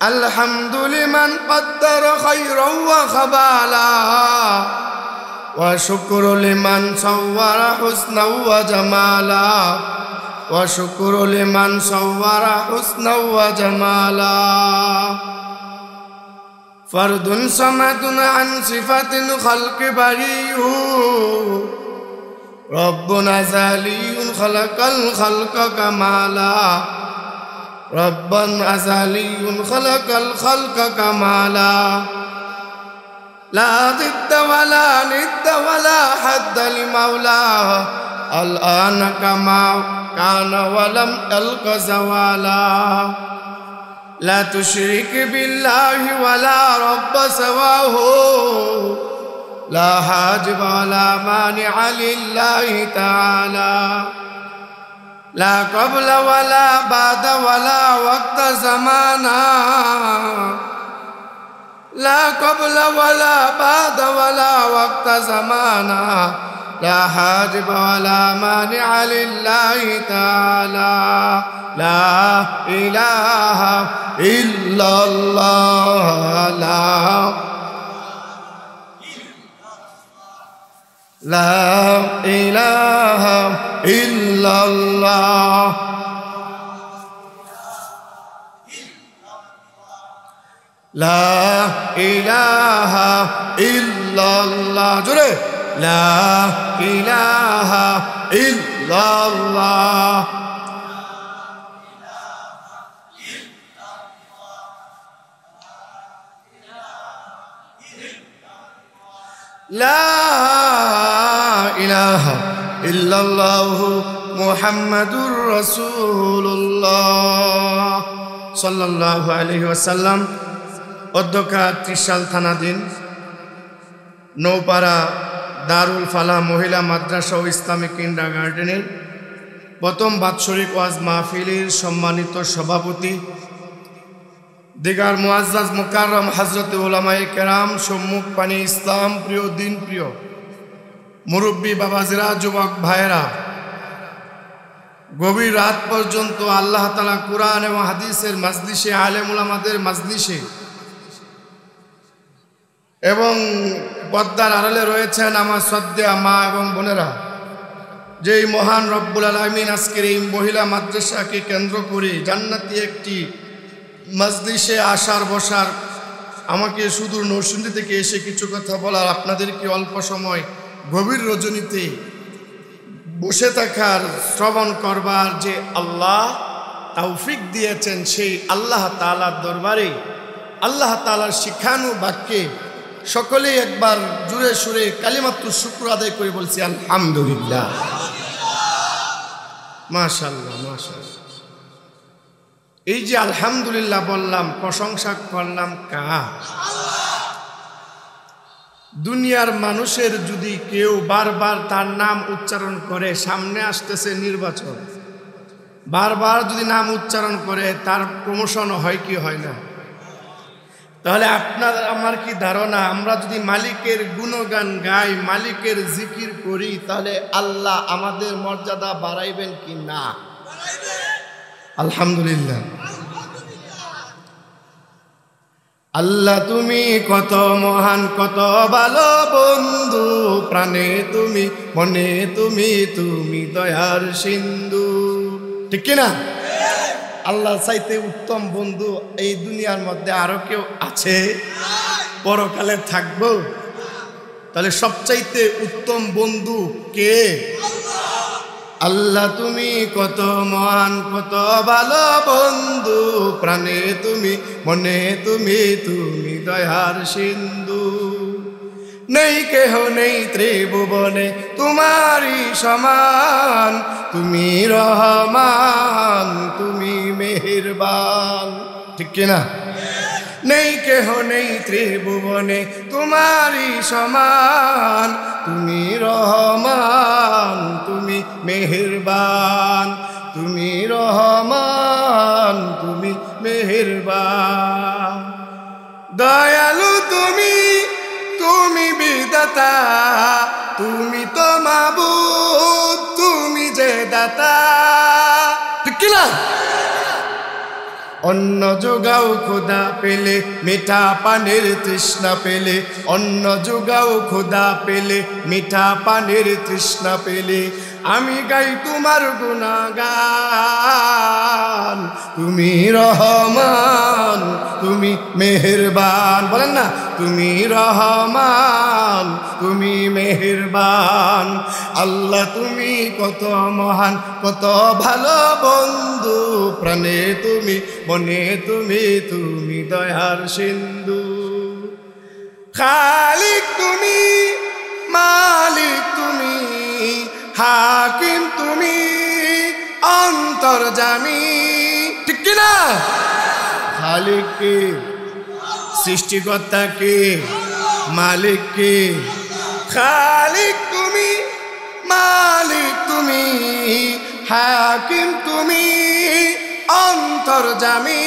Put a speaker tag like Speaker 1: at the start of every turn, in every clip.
Speaker 1: الحمد لمن قدر خيرا وخبالا وشكر لمن صور حسنا وجمالا وشكر لمن صور حسنا وجمالا فرد صمد عن صفة الخلق بريء ربنا أزلي خلق الخلق كمالا ربا أزلي خلق الخلق كمالا لا ضد ولا ند ولا حد لمولاه الآن كما كان ولم يلق زوالا لا تشرك بالله ولا رب سواه لا حاجب ولا مانع لله تعالى لا قبل ولا بعد ولا وقت زمانا لا قبل ولا بعد ولا وقت زمانا لا حاجب ولا مانع لله تعالى لا إله إلا الله لا إله إلا الله لا إله إلا الله جري لا إله إلا الله لا إله إلا الله محمد رسول الله صلى الله عليه وسلم অধ্যক্ষা ত্রিশাল থানাধীন নৌপাড়া দারুল ফালাহ মহিলা মাদ্রাসা ও ইসলামিক কিন্ডারগার্টেনের প্রথম বাৎসরিক ওয়াজ মাহফিলের সম্মানিত সভাপতি দিগার মুআজ্জাজ মুকাররম হযরত উলামায়ে কেরাম সম্মুখ পানি ইসলাম প্রিয় দিন প্রিয় মুরব্বী বাবাজিরা যুবক ভাইরা গভীর রাত পর্যন্ত আল্লাহ তাআলা কুরআন এবং হাদিসের মাজলিসে আলেম উলামাদের মাজলিসে এবং পর্দার আড়ালে রয়েছেন আমার শ্রদ্ধেয় মা এবং বোনেরা যেই মহান রব্বুল আলামিন আজকের এই মহিলা মাদ্রাসাকে কেন্দ্র করে জান্নাতি একটি মাজলিসে আসার বসার আমাকে সুদূর নরসিংদী থেকে এসে কিছু কথা বলার আপনাদেরকে অল্প সময় গভীর রজনীতে বসে থাকার শ্রবণ করবার যে আল্লাহ তৌফিক দিয়েছেন সেই আল্লাহ তাআলার দরবারে আল্লাহ তাআলার শিখানো বাক্যে সকলেই একবার জুড়ে সুরে কালিমাতুশ শুকর আদায় করে বলছি আলহামদুলিল্লাহ মাশাআল্লাহ মাশাআল্লাহ। এই যে আলহামদুলিল্লাহ বললাম প্রশংসা করলাম কার? দুনিয়ার মানুষের যদি কেউ বারবার তার নাম উচ্চারণ করে, সামনে আসতেছে নির্বাচন, বারবার যদি নাম উচ্চারণ করে তার প্রমোশন হয় কি হয় না? তাহলে আপনার আমার কি ধারণা, আমরা যদি মালিকের গুণগান গাই, মালিকের জিকির করি, তাহলে আল্লাহ আমাদের মর্যাদা বাড়াইবেন কি না? আলহামদুলিল্লাহ। আল্লাহ তুমি কত মহান, কত ভালো বন্ধু, প্রাণে তুমি, মনে তুমি, তুমি দয়ার সিন্ধু, ঠিক কিনা? আল্লাহ চাইতে উত্তম বন্ধু এই দুনিয়ার মধ্যে আরো কেউ আছে? পরকালে থাকবো? তাহলে সবচাইতে উত্তম বন্ধু কে? আল্লাহ তুমি কত মহান, কত ভালো বন্ধু, প্রাণে তুমি, মনে তুমি, তুমি দয়ার সিন্ধু। নেই কেহ নেই ত্রিভুবনে তোমারই সমান, তুমি রহমান, তুমি মেহেরবান, ঠিক কিনা? নেই কেহ নেই ত্রিভুবনে তোমারই সমান, তুমি রহমান, তুমি মেহেরবান, তুমি রহমান, তুমি মেহেরবান। দয়ালু তুমি, তুমি বিধাতা, তুমি তো মাবুদ, তুমি যে দাতা, ঠিক কিনা? অন্ন যোগাও খোদা পেলে, মিঠা পানির তৃষ্ণা পেলে, অন্ন যোগাও খোদা পেলে, মিঠা পানির তৃষ্ণা পেলে, আমি গাই তোমার গুণগান। তুমি রহমান, তুমি মেহেরবান, বলেন না, তুমি রহমান, তুমি মেহেরবান। আল্লাহ তুমি কত মহান, কত ভালো বন্ধু, প্রাণে তুমি, মনে তুমি, তুমি দয়ার সিন্ধু। খালিক তুমি, মালিক তুমি, হাকিম তুমি, অন্তর্যামী, ঠিক কিনা? খালিক কে? সৃষ্টিকর্তা কে? মালিক কে? খালিক তুমি, মালিক তুমি, হাকিম তুমি, অন্তর্যামী।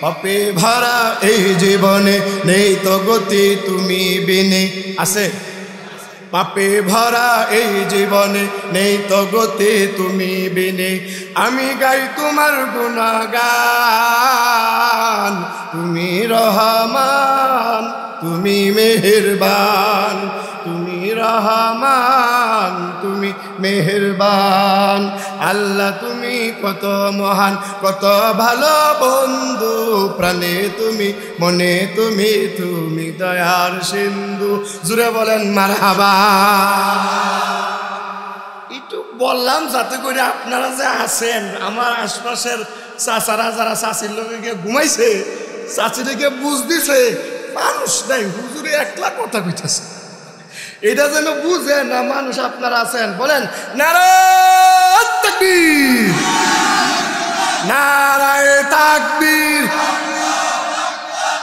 Speaker 1: পাপে ভরা এই জীবনে নেই তো গতি তুমি বিনে, আছে? পাপে ভরা এই জীবনে নেই তো গতি তুমি বিনে, আমি গাই তোমার গুণগান। তুমি রহমান, তুমি মেহেরবান, তুমি রহমান, তুমি মেহেরবান। আল্লাহ তুমি কত মহান, কত ভালো বন্ধু, প্রাণে তুমি, মনে তুমি, তুমি দয়ার সিন্ধু। জুড়ে বলেন মারহাবা। একটু বললাম যাতে করে আপনারা যে আছেন, আমার আশপাশের চাচারা যারা চাচির লোকে ঘুমাইছে, চাচিকে বুঝ দিছে, মানুষ নাই, হুজুরে একলা কথা কইতেছে, এটা যেন বুঝে না মানুষ আপনারা আছেন। বলেন নারায়ে তাকবীর, নারায়ে তাকবীর।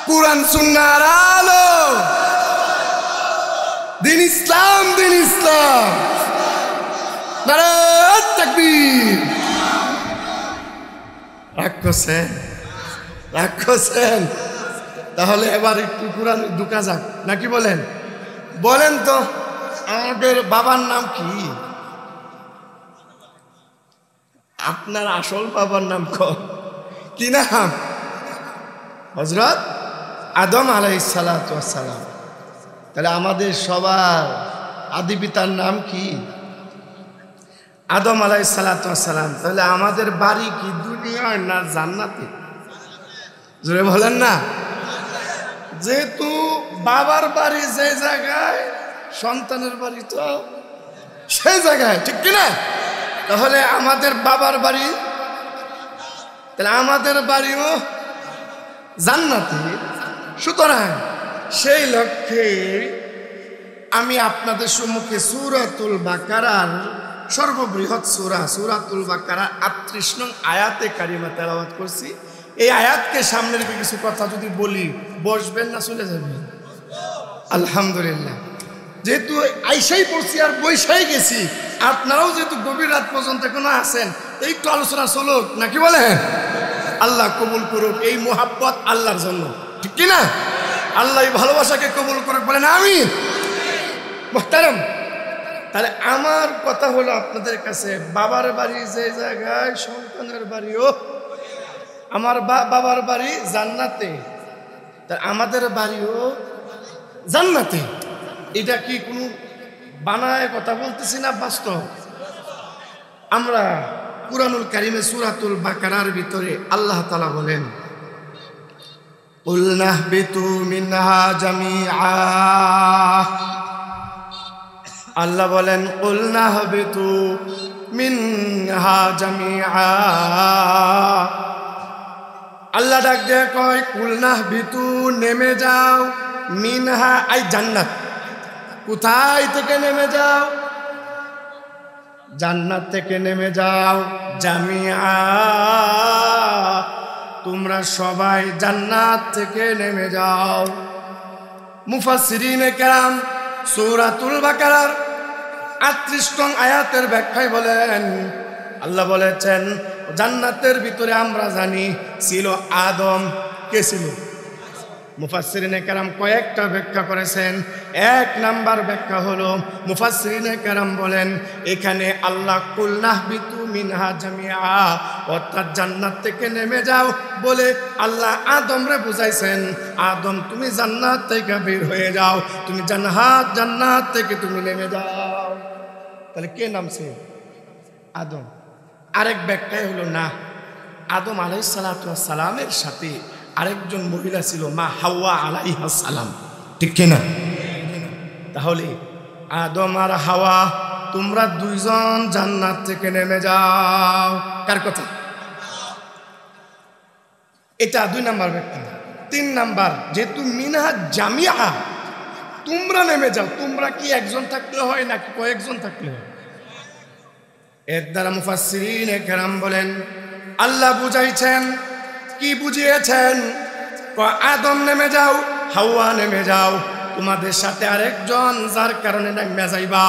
Speaker 1: কুরআন সুন্নাহর আলো, দিন ইসলাম, দিন ইসলাম। নারায়ে তাকবীর। রাখছেন, রাখছেন। তাহলে এবার একটু কোরআন ঢুকা যাক নাকি বলেন? বলেন তো আমাদের বাবার নাম কি? আপনার আসল বাবার নাম কি নাম? হযরত আদম আলাইহিস সালাতু ওয়াস সালাম। তাহলে আমাদের সবার আদি পিতার নাম কি? আদম আলাইহিস সালাতু ওয়াস সালাম। তাহলে আমাদের বাড়ি কি দুনিয়ায় না জান্নাতে? জোরে বলেন না। যেহেতু বাবার বাড়ি যে জায়গায়, সন্তানের বাড়ি তো সেই জায়গায়, ঠিক কিনা? তাহলে আমাদের বাবার বাড়ি, তাহলে আমাদের বাড়িও জান্নাতে। সুতরাং সেই লক্ষ্যে আমি আপনাদের সম্মুখে সূরাতুল বাকারার সর্ববৃহৎ সূরা, সূরাতুল বাকারার ৩৮ নং আয়াতে কারিমা তেলাওয়াত করছি। এই আয়াতকে সামনে রেখে কিছু কথা যদি বলি, বসবেন না চলে যাবেন? আলহামদুলিল্লাহ। যেহেতু আইসাই পড়ছি আর বৈশাই গেছি, আপনারাও যেহেতু গভীর রাত পর্যন্ত এখনো আছেন, একটু আলোচনা চলুক নাকি বলেন? আল্লাহ কবুল করুক এই মোহাব্বত আল্লাহর জন্য, ঠিক কিনা? আল্লাহ এই ভালোবাসাকে কবুল করুক, বলেন আমিন। মুহতারাম, তাহলে আমার কথা হলো আপনাদের কাছে, বাবার বাড়ি যে জায়গায়, সন্তানের বাড়িও, আমার বাবার বাড়ি জান্নাতে, তা আমাদের বাড়িও জান্নাতে। এটা কি কোনো বানায় কথা বলতেছি না, বাস্তব। আমরা কুরআনুল কারীমে সূরাতুল বাকারার ভিতরে আল্লাহ তাআলা বলেন, কুল নাহবিতু মিনহা জামিআ। আল্লাহ বলেন কুল নাহবিতু মিনহা জামিআ। আল্লাহ ডাক দিয়ে কয় কুল নাহবিতু, নেমে যাও, মিনহা আই জান্নাত। কোথায় থেকে নেমে যাও? জান্নাত থেকে নেমে যাও। জামিআ, তোমরা সবাই জান্নাত থেকে নেমে যাও। মুফাসসিরিনে কেরাম সূরাতুল বাকারার ৩৮ নং আয়াতের ব্যাখ্যায় বলেন, আল্লাহ বলেছেন জান্নাতের ভিতরে আমরা জানি ছিল আদম। কে ছিল? মুফাসসিরিনে কেরাম কয়েকটা ব্যাখ্যা করেছেন। এক নাম্বার ব্যাখ্যা হলো মুফাসসিরিনে কেরাম বলেন এখানে আল্লাহ কুল নাহবিতু মিনহা জামিআ, অর্থাৎ জান্নাত থেকে নেমে যাও বলে আল্লাহ আদমরে বুঝাইছেন, আদম তুমি জান্নাত থেকে বের হয়ে যাও, তুমি জান্নাত থেকে তুমি নেমে যাও। তাহলে কে নামছে? আদম। আরেক ব্যাখ্যায় হলো না, আদম আলাইহিস সালাতু ওয়াস সালামের সাথে আরেকজন মহিলা ছিল মা হাওয়া আলাইহিস সালাম, ঠিক কিনা? তাহলে আদম আর হাওয়া তোমরা দুইজন জান্নাত থেকে নেমে যাও। কার কথা? এটা 2 নাম্বার ব্যাখ্যা। 3 নাম্বার, যেহেতু মিনহা জামিআ, তোমরা নেমে যাও, তোমরা কি একজন থাকলে হয় নাকি কয়েকজন থাকলে হয়? এর দ্বারা মুফাসসিরিনে কেরাম বলেন আল্লাহ বুঝাইছেন, কি বুঝিয়েছেন? আদম নেমে যাও, হাওয়া নেমে যাও, তোমাদের সাথে আরেকজন যার কারণে নেমে যাইবা,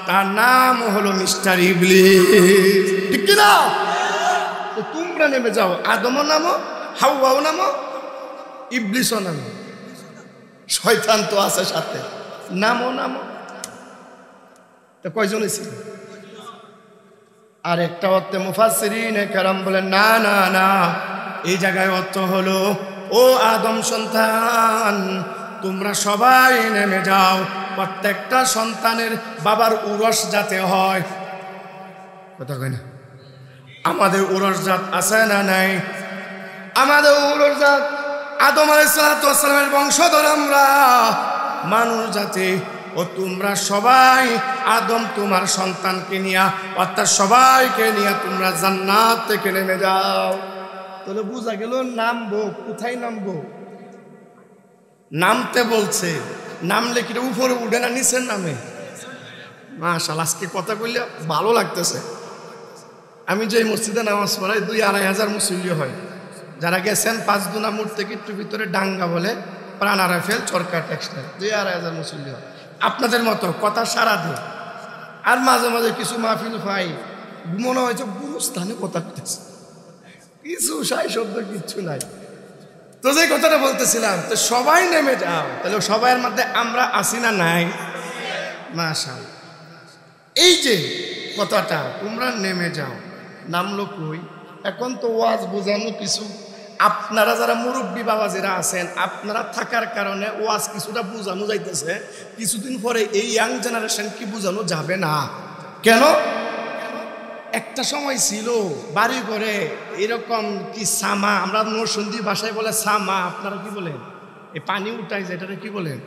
Speaker 1: তার নাম হলো মিস্টার ইবলিস, ঠিক কি না? তো তোমরা নেমে যাও, আদমও নামো, হাওয়াও নামো, ইবলিসও নামো, শয়তান তো আছে সাথে, নামো। তো কয়জন ছিল? আর একটা অর্থে মুফাসসিরিনে কেরাম বলেন না না না, এই জায়গায় অর্থ হলো ও আদম সন্তান তোমরা সবাই নেমে যাও, প্রত্যেকটা সন্তানের বাবার উরস যাতে হয়। কথা কয় না? আমাদের উরস জাত আছে না নাই? আমাদের উরস জাত আদম আলাইহিস সালামের বংশধর আমরা মানুষ জাতি। ও তোমরা সবাই আদম তোমার সন্তানকে নিয়ে, অর্থাৎ সবাইকে নিয়ে তোমরা জান্নাত থেকে নেমে যাও। তাহলে বুঝা গেল নামবো কোথায়? নামবো নামতে বলছে, নামলে কি উপরে উঠে না নিচের নামে? মাশাআল্লাহ, আজকে কথা বললে ভালো লাগতেছে। আমি যে মসজিদে নামাজ পড়াই 2-2.5 হাজার মুসল্লি হয়। যারা গেছেন 5 দুনা মোড় থেকে একটু ভিতরে ডাঙ্গা বলে প্রাণা রাফেল সরকার টেক্সটাইল, 2-2.5 হাজার মুসল্লি হয়। আপনাদের মতো কথা সারা দিন। আর মাঝে মাঝে কিছু মাহফিল পাই মনে হয়েছে গুরুস্থানে কথা করতেছে, কিছু সাই শব্দ কিচ্ছু নাই। তো যে কথাটা বলতেছিলাম, তো সবাই নেমে যাও, তাহলে সবাইয়ের মধ্যে আমরা আসি না নাই? মাশাআল্লাহ। এই যে কথাটা তোমরা নেমে যাও, নামলো কই? এখন তো ওয়াজ বোঝানো কিছু, আপনারা যারা মুরব্বী বাবাজিরা আছেন আপনারা থাকার কারণে ওয়াজ কিছুটা বোঝানো যাইতেছে, কিছুদিন পরে এই ইয়াং জেনারেশন কি বোঝানো যাবে না। কেন? একটা সময় ছিল বাড়ি ঘরে এরকম কি সামা, আমরা নরসিংদী ভাষায় বলে সামা, আপনারা কি বলেন? এই পানি উঠাই যায় এটাকে কি বলেন?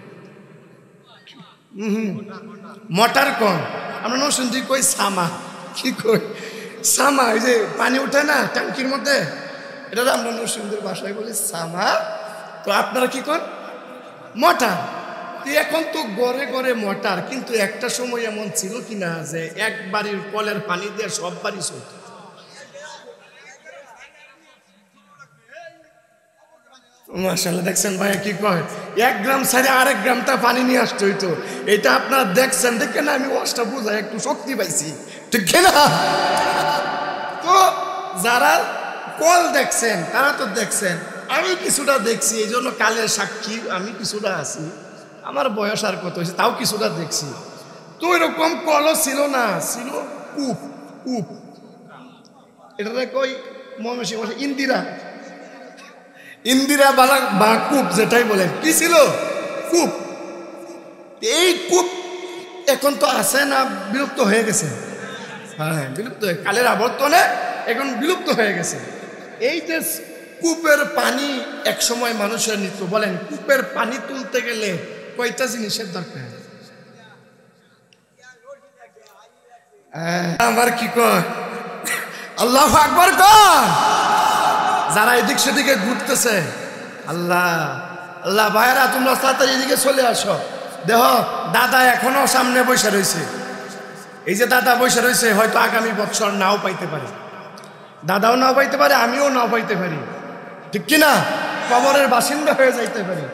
Speaker 1: মোটর কম, আমরা নরসিংদী কই সামা। কি কই? সামা, এই যে পানি উঠে না ট্যাঙ্কির মধ্যে, এটা আমরা নরসিংদীর ভাষায় বলি সামা। তো আপনারা কি করেন? মোটর। এখন তো ঘরে ঘরে মোটর, কিন্তু একটা সময় এমন ছিল কিনা যে এক বাড়ির কলের পানি দিয়ে সব বাড়ি চলত। মাশাআল্লাহ, দেখছেন ভাইয়া কি কয়, 1 গ্রাম ছাড়ে আরেক গ্রামটা পানি নিয়ে আসতে হইতো। এটা আপনারা দেখছেন, দেখেন আমি ওয়াজটা বুঝাই একটু শক্তি পাইছি, ঠিক না? তো যারা কল দেখছেন তারা তো দেখছেন, আমি কিছুটা দেখছি, এই জন্য কালের সাক্ষী আমি কিছুটা আছি। আমার বয়স আর কত হয়েছে, তাও কিছুটা দেখছি। তো এরকম কলও ছিল না, ছিল কূপ। কূপ এটা কই ময়মনসিংহ ইন্দিরা বালা বা কূপ যেটাই বলেন, কি ছিল? কূপ। এই কূপ এখন তো আছে না, বিলুপ্ত হয়ে গেছে। হ্যাঁ, বিলুপ্ত হয়ে, কালের আবর্তনে এখন বিলুপ্ত হয়ে গেছে। এই যে কূপের পানি এক সময় মানুষের নিত্য, বলেন কূপের পানি তুলতে গেলে কয়টা জিনিসের দরকার? আমার কি কয়? আল্লাহু আকবার কয়। যারা এদিক সেদিকে ঘুরতেছে, আল্লাহ আল্লাহ, ভাইরা তোমরা তাড়াতাড়ি এদিকে চলে আসো। দেখো দাদা এখনো সামনে বসে রয়েছে, এই যে দাদা বসে রয়েছে, হয়তো আগামী বছর নাও পাইতে পারে, দাদাও নাও পাইতে পারে, আমিও নাও পাইতে পারি, ঠিক কিনা? কবরের বাসিন্দা হয়ে যাইতে পারি।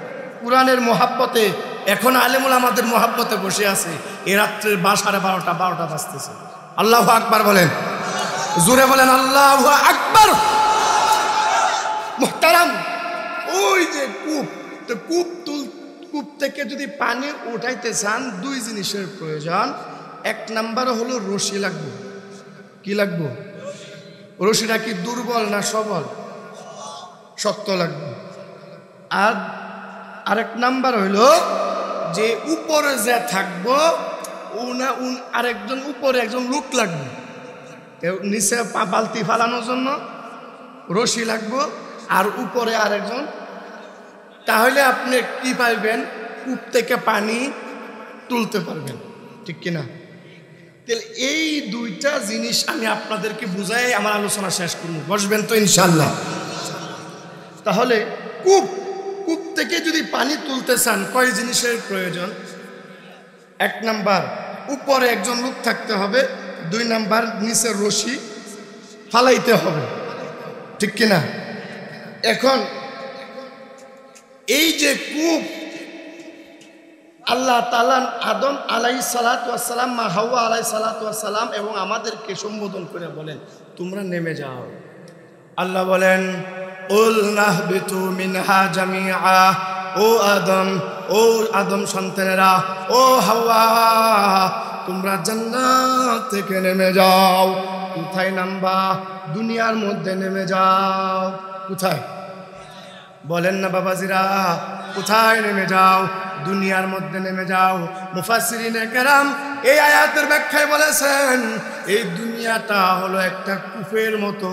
Speaker 1: কুরআনের মোহাব্বতে এখন আলেমুল আমাদের মোহাব্বতে বসে আছে, এ রাত্রের 12:30 বাজতেছে। আল্লাহু আকবার বলেন, জোরে বলেন আল্লাহু আকবার। মুহতারাম, ওই যে কূপ, তো কূপ থেকে যদি পানি উঠাইতে চান দুই জিনিসের প্রয়োজন। এক নাম্বার হলো রশি লাগবে। কি লাগবে? রশিটা কি দুর্বল না সবল? শক্ত লাগবে। আর আরেক নাম্বার হইল যে উপরে যে থাকবো আরেকজন উপরে একজন লোক লাগবে, নিচে বালতি ফালানোর জন্য রশি লাগবে আর উপরে আরেকজন। তাহলে আপনি কি পাইবেন? কূপ থেকে পানি তুলতে পারবেন, ঠিক কিনা? তাহলে এই দুইটা জিনিস আমি আপনাদেরকে বুঝাই আমার আলোচনা শেষ করব। বসবেন তো ইনশাল্লাহ? তাহলে কূপ থেকে যদি পানি তুলতে চান কয় জিনিসের প্রয়োজন? এক নাম্বার উপরে একজন লোক থাকতে হবে, দুই নাম্বার নিচের রশি ফালাইতে হবে, ঠিক কিনা? এখন এই যে কূপ, আল্লাহ তাআলা আদম আলাইহিস সালাতু ওয়াস সালাম, মা হাওয়া আলাইহিস সালাতু ওয়াস সালাম এবং আমাদেরকে সম্বোধন করে বলেন তোমরা নেমে যাও। আল্লাহ বলেন উল নাহবিতু মিনহা জামিআ, ও আদম সন্তানেরা, ও হাওয়া, তোমরা জান্নাত থেকে নেমে যাও। কোথায় নামবা? দুনিয়ার মধ্যে নেমে যাও। কোথায় বলেন না বাবাজিরা? কোথায় নেমে যাও? দুনিয়ার মধ্যে নেমে যাও। মুফাসসিরিনে কেরাম এই আয়াতের ব্যাখ্যায় বলেছেন এই দুনিয়াটা হলো একটা কূপের মতো।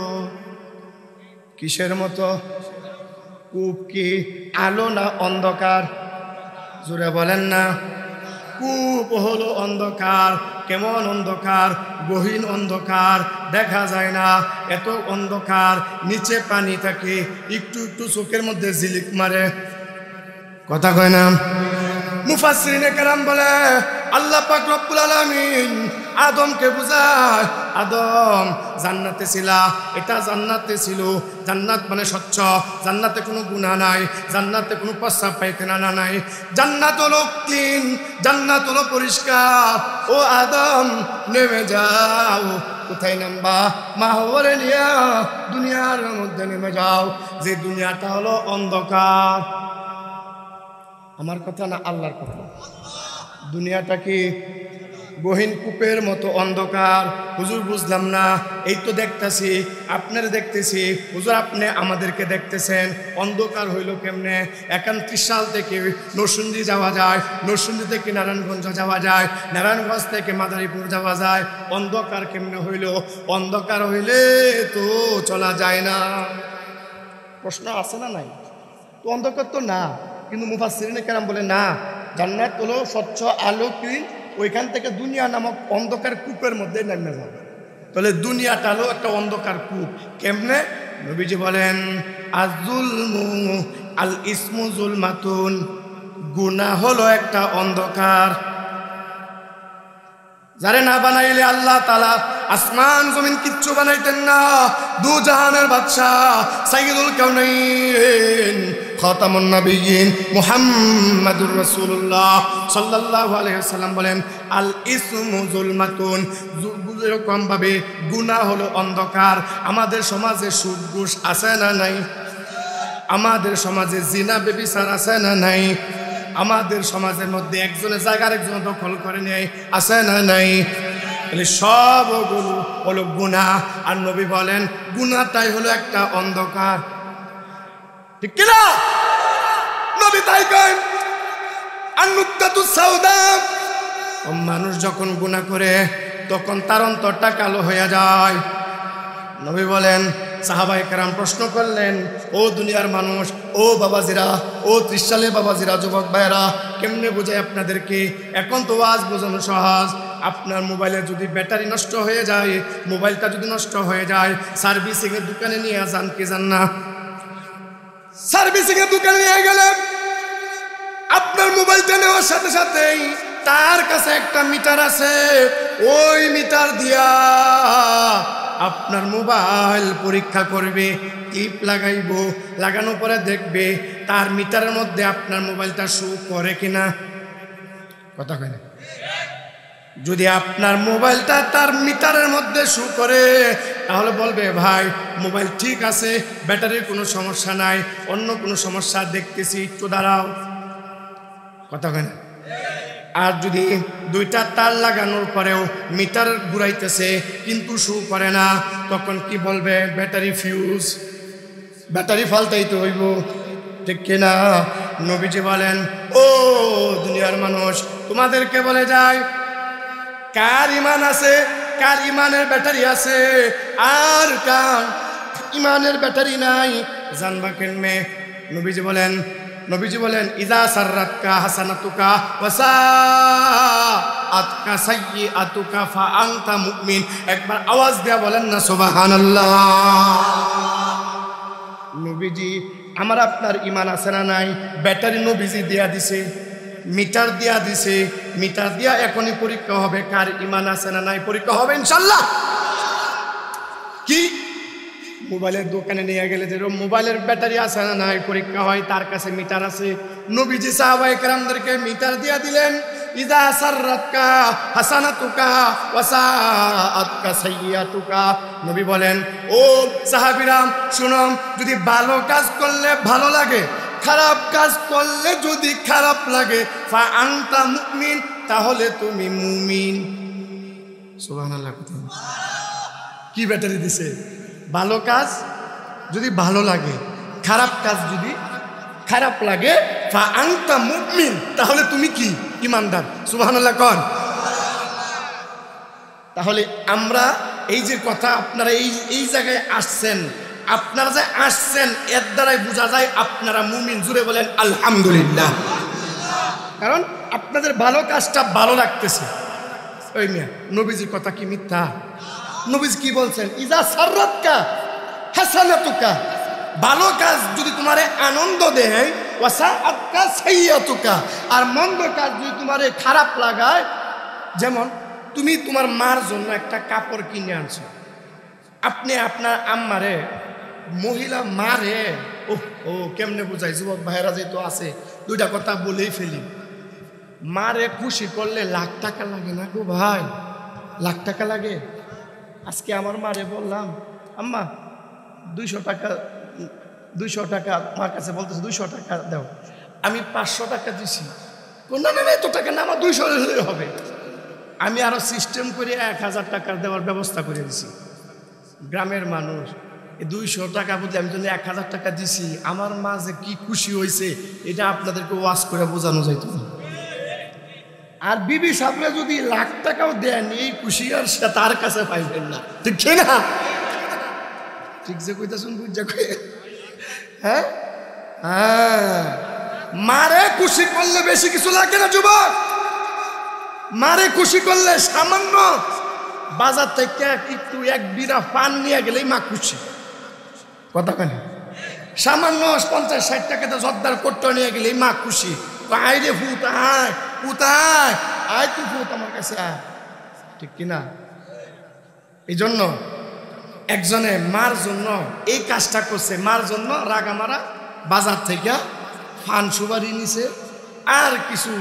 Speaker 1: কিসের মতো? কূপ কি আলো না অন্ধকার? জোরে বলেন না। কূপ হলো অন্ধকার। কেমন অন্ধকার? গহীন অন্ধকার, দেখা যায় না, এত অন্ধকার। নিচে পানি থাকে, একটু একটু চোখের মধ্যে ঝিলিক মারে। কথা কয় না? মুফাসসিরিনে কেরাম বলে আল্লাহ পাক রব্বুল আলামিন আদমকে বুঝায়, আদম জান্নাতে ছিলা, এটা জান্নাতে ছিল। জান্নাত মানে স্বচ্ছ, জান্নাতে কোনো গুনাহ নাই, জান্নাতে কোনো প্রস্রাব পায়খানা নাই, জান্নাত হলো ক্লিন, জান্নাত হলো পরিষ্কার। ও আদম নেমে যাও। কোথায় নামবা? মা হাওয়ারে নিয়া দুনিয়ার মধ্যে নেমে যাও, যে দুনিয়াটা হলো অন্ধকার। আমার কথা না আল্লাহর কথা? দুনিয়াটা কি গহীন কূপের মতো অন্ধকার। হুজুর বুঝলাম না, এই তো দেখতেছি, আপনারা দেখতেছি, হুজুর আপনি আমাদেরকে দেখতেছেন, অন্ধকার হইল কেমনে? 31 সাল থেকে নরসিংদী যাওয়া যায়, নরসিংদী থেকে নারায়ণগঞ্জ যাওয়া যায়, নারায়ণগঞ্জ থেকে মাদারীপুর যাওয়া যায়, অন্ধকার কেমনে হইল? অন্ধকার হইলে তো চলা যায় না। প্রশ্ন আছে না নাই? তো অন্ধকার তো না, কিন্তু মুফাসসিরিনে কেরাম বলে না, জান্নাত হলো স্বচ্ছ আলো, ক্লিন। ওইখান থেকে দুনিয়া নামক অন্ধকার কূপের মধ্যে নেমে যাবে। তাহলে দুনিয়াটা হলো একটা অন্ধকার কূপ। কেমনে? নবীজি বলেন আয-যুলমু আল ইসমু যুলমাতুন, গুনাহ হলো একটা অন্ধকার। যারে না বানাইলে আল্লাহ তাআলা আসমান জমিন কিচ্ছু বানাইতেন না। দু জাহানের বাদশা সাইয়্যিদুল কাউনাইন খাতামুন নবিয়্যিন মুহাম্মাদুর রাসূলুল্লাহ সাল্লাল্লাহু আলাইহি ওয়াসাল্লাম বলেন আল ইসমু যুলমাতুন, এরকম ভাবে গুনাহ হলো অন্ধকার। আমাদের সমাজে সুদ ঘুষ আছে না নাই? আমাদের সমাজে জিনা ব্যভিচার আছে না নাই? আমাদের সমাজের মধ্যে একজনের জায়গা আরেকজন দখল করে নেয় আছে না নাই? সবগুলো হলো গুনাহ। আর নবী বলেন গুনাহটাই হলো একটা অন্ধকার, ঠিক কিনা? নবী তাই করেন আন-নুক্তাতুস সাউদা, মানুষ যখন গুনাহ করে তখন তার অন্তরটা কালো হয়ে যায়। নবী বলেন, সাহাবায়ে কেরাম প্রশ্ন করলেন, ও দুনিয়ার মানুষ, ও বাবাজিরা, ও 30 সালের বাবাজিরা, যুবক ভাইরা, কেমনে বোঝায় আপনাদেরকে? এখন তো ওয়াজ বোঝানো সহজ। আপনার মোবাইলে যদি ব্যাটারি নষ্ট হয়ে যায়, মোবাইলটা যদি নষ্ট হয়ে যায়, সার্ভিসিং এর দোকানে নিয়ে যান, কি যান না? সার্ভিসিং এর দোকানে নিয়ে গেলে আপনার মোবাইলটা নেওয়ার সাথে সাথেই তার কাছে একটা মিটার আছে, ওই মিটার দিয়া আপনার মোবাইল পরীক্ষা করবে, ক্লিপ লাগাইব, লাগানোর পরে দেখবে তার মিটারের মধ্যে আপনার মোবাইলটা শো করে কিনা। কথা কয় না? যদি আপনার মোবাইলটা তার মিটারের মধ্যে শো করে তাহলে বলবে ভাই মোবাইল ঠিক আছে, ব্যাটারির কোনো সমস্যা নাই, অন্য কোনো সমস্যা দেখতেছি, একটু দাঁড়াও। কথা কেন? আর যদি দুইটা তার লাগানোর পরেও মিটার ঘুরাইতেছে কিন্তু শো করে না, তখন কি বলবে? ব্যাটারি ফিউজ, ব্যাটারি ফালতাইতে হইব, ঠিক কিনা? নবীজি বলেন, ও দুনিয়ার মানুষ, তোমাদেরকে বলে যায় কার ইমান আছে, কার ইমানের ব্যাটারি আছে আর কার ইমানের ব্যাটারি নাই, জানবা কেমনে? নবীজি বলেন ইজা সাররাতকা হাসানাতুকা ওয়া সাআতকা সাইয়্যাতুকা ফা আনতা মুমিন। একবার আওয়াজ দেয়া বলেন না সুবহানাল্লাহ। নবীজি আমার আপনার ইমান আছে না নাই? ব্যাটারি নবীজি দেয়া দিছে, মিটার দেয়া দিছে, মিটার দিয়া এখনই পরীক্ষা হবে কার ইমান আছে না নাই। পরীক্ষা হবে ইনশাআল্লাহ। কি মোবাইলের দোকানে নিয়ে গেলে যেরকম মোবাইলের ব্যাটারি আছে না নাই পরীক্ষা হয়, তার কাছে মিটার আছে। নবীজি সাহাবায়ে কেরামদেরকে মিটার দিয়া দিলেন, ইজা সাররাতকা হাসানাতুকা ওয়া সাআতকা সাইয়্যাতুকা। নবী বলেন, ও সাহাবীরা শুনো, যদি ভালো কাজ করলে ভালো লাগে, খারাপ কাজ করলে যদি খারাপ লাগে, ফা আনতা মুমিন, তাহলে তুমি মুমিন। সুবহানাল্লাহ। কি ব্যাটারি দিছে? ভালো কাজ যদি ভালো লাগে, খারাপ কাজ যদি খারাপ লাগে, ফা আনতা মুমিন, তাহলে তুমি কি? ঈমানদার। সুবহানাল্লাহ কোন। তাহলে আমরা এই যে কথা, আপনারা এই জায়গায় আসছেন, আপনারা যে আসছেন এর দ্বারাই বোঝা যায় আপনারা মুমিন। জুড়ে বলেন আলহামদুলিল্লাহ। কারণ আপনাদের ভালো কাজটা ভালো লাগতেছে। ওই মিয়া, নবীজির কথা কি মিথ্যা? নবীজি কি বলছেন? ইজা সাররাতকা হাসানাতুকা, ভালো কাজ যদি তোমারে আনন্দ দেয়, ওয়া সাআতকা সাইয়্যাতুকা, আর মন্দ কাজ যদি তোমারে খারাপ লাগায়। যেমন তুমি তোমার মার জন্য একটা কাপড় কিনে আনছো, আপনি আপনার আম্মারে, মহিলা মারে, ও কেমনে বুঝাই? যুবক ভাইরা যেহেতু আছে, দুইটা কথা বলেই ফেলি। মারে খুশি করলে লাখ টাকা লাগে না গো ভাই, লাখ টাকা লাগে। আজকে আমার মারে বললাম, আম্মা 200 টাকা আমার কাছে বলতেছে 200 টাকা দাও। আমি 500 টাকা দিছি। না না, এত টাকা না, আমার 200 হলে হবে। আমি আরো সিস্টেম করে 1000 টাকা দেওয়ার ব্যবস্থা করে দিছি। গ্রামের মানুষ 200 টাকা বুঝে আমি যদি 1000 টাকা দিছি, আমার মা যে কি খুশি হয়েছে এটা আপনাদেরকে ওয়াজ করে বোঝানো যাইত না। আর বিবি সামনে যদি লাখ টাকাও দেন, এই খুশি আর সে তার কাছে পাইবেন না, ঠিক না? ঠিক যে কইতাছুন বুঝা কই। হ্যাঁ হ্যাঁ, মারে খুশি করলে বেশি কিছু লাগে না যুবক। মারে খুশি করলে সামান্য বাজার থেকে একটু এক বিড়া পান নিয়ে গেলেই মা খুশি। কথা কেন? সামান্য 50-60 টাকাতে জর্দার কোট্টা নিয়ে গেলেই মা খুশি। আয় রে ভূত, আয় ভূত, আয় তুই ভূত আমার কাছে আয়, ঠিক কিনা? এই জন্য একজনে মার জন্য এই কাজটা করছে, মার জন্য রাগামারা বাজার থেকে ফান সুপারি নিছে আর কিছু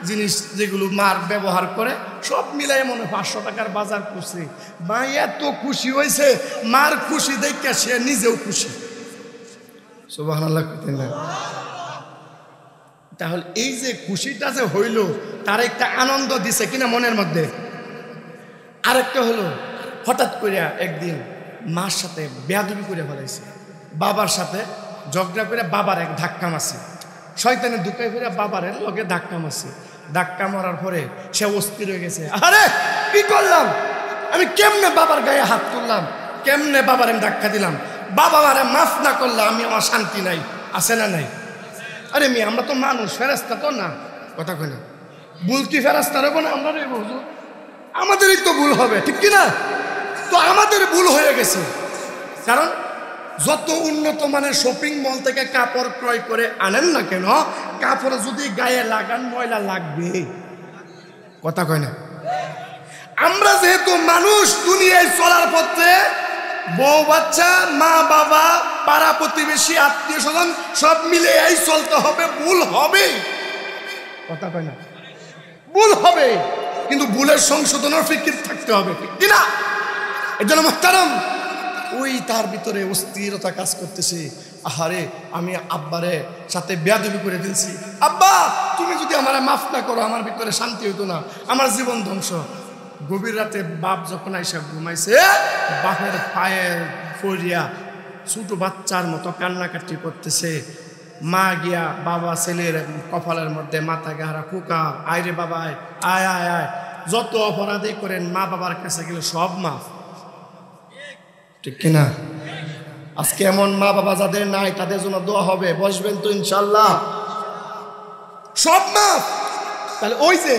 Speaker 1: জিনিস যেগুলো মার ব্যবহার করে, সব মিলাই মনে 500 টাকার বাজার করছে। মা এত খুশি হয়েছে, মার খুশি দেখে সে নিজেও খুশি। সুবহানাল্লাহ। তাহলে এই যে খুশিটা যে হইল, তার একটা আনন্দ দিছে কিনা মনের মধ্যে। আরেকটা হলো, হঠাৎ করে একদিন মার সাথে বেয়াদবি করে ফেলাইছে, বাবার সাথে ঝগড়া করে বাবার এক ধাক্কা মারছে। শয়তানে ঢুকাই ফিরে বাবারের লগে ধাক্কা মারছে। ধাক্কা মারার পরে সে অস্থির হয়ে গেছে, আরে কি করলাম আমি, কেমনে বাবার গায়ে হাত তুললাম, কেমনে বাবার আমি ধাক্কা দিলাম, বাবা মারে মাফ না করলে আমি আমার শান্তি নাই, আছে না নাই? আরে মেয়ে, আমরা তো মানুষ, ফেরেশতা তো না। কথা কই না? ভুল কি ফেরেশতার হবে না? আমরা রইব, আমাদেরই তো ভুল হবে, ঠিক কিনা? তো আমাদের ভুল হয়ে গেছে। কারণ যত উন্নত মানের শপিং মল থেকে কাপড় ক্রয় করে আনেন না কেন, কাপড় যদি গায়ে লাগান ময়লা লাগবে। কথা কয় না? আমরা যেহেতু মানুষ, দুনিয়ায় চলার পথে বউ বাচ্চা, মা বাবা, পাড়া প্রতিবেশী, আত্মীয় স্বজন সব মিলে এই চলতে হবে, ভুল হবে। কথা কয় না? ভুল হবে। কিন্তু ভুলের সংশোধনের ফিকির থাকতে হবে, ঠিক কিনা? এর জন্য মুহতারাম, ওই তার ভিতরে অস্থিরতা কাজ করতেছে। আহারে, আমি আব্বারে সাথে বেয়াদবি করে ফেলছি, আব্বা তুমি যদি আমার মাফ না করো আমার ভিতরে শান্তি হইতো না, আমার জীবন ধ্বংস। গভীর রাতে বাপ যখন আইসা ঘুমাইছে, বাপের পায়ে পড়িয়া ছোট বাচ্চার মতো কান্নাকাটি করতেছে। মা গিয়া বাবা ছেলের কপালের মধ্যে মাথা গাহারা, খোকা আয় রে বাবা আয় আয় আয়। যত অপরাধী করেন মা বাবার কাছে গেলে সব মাফ, ঠিক কিনা? আজকে এমন মা বাবা যাদের নাই তাদের জন্য দোয়া হবে, বসবেন তো ইনশাল্লাহ, সব মাফ। তাহলে ওই যে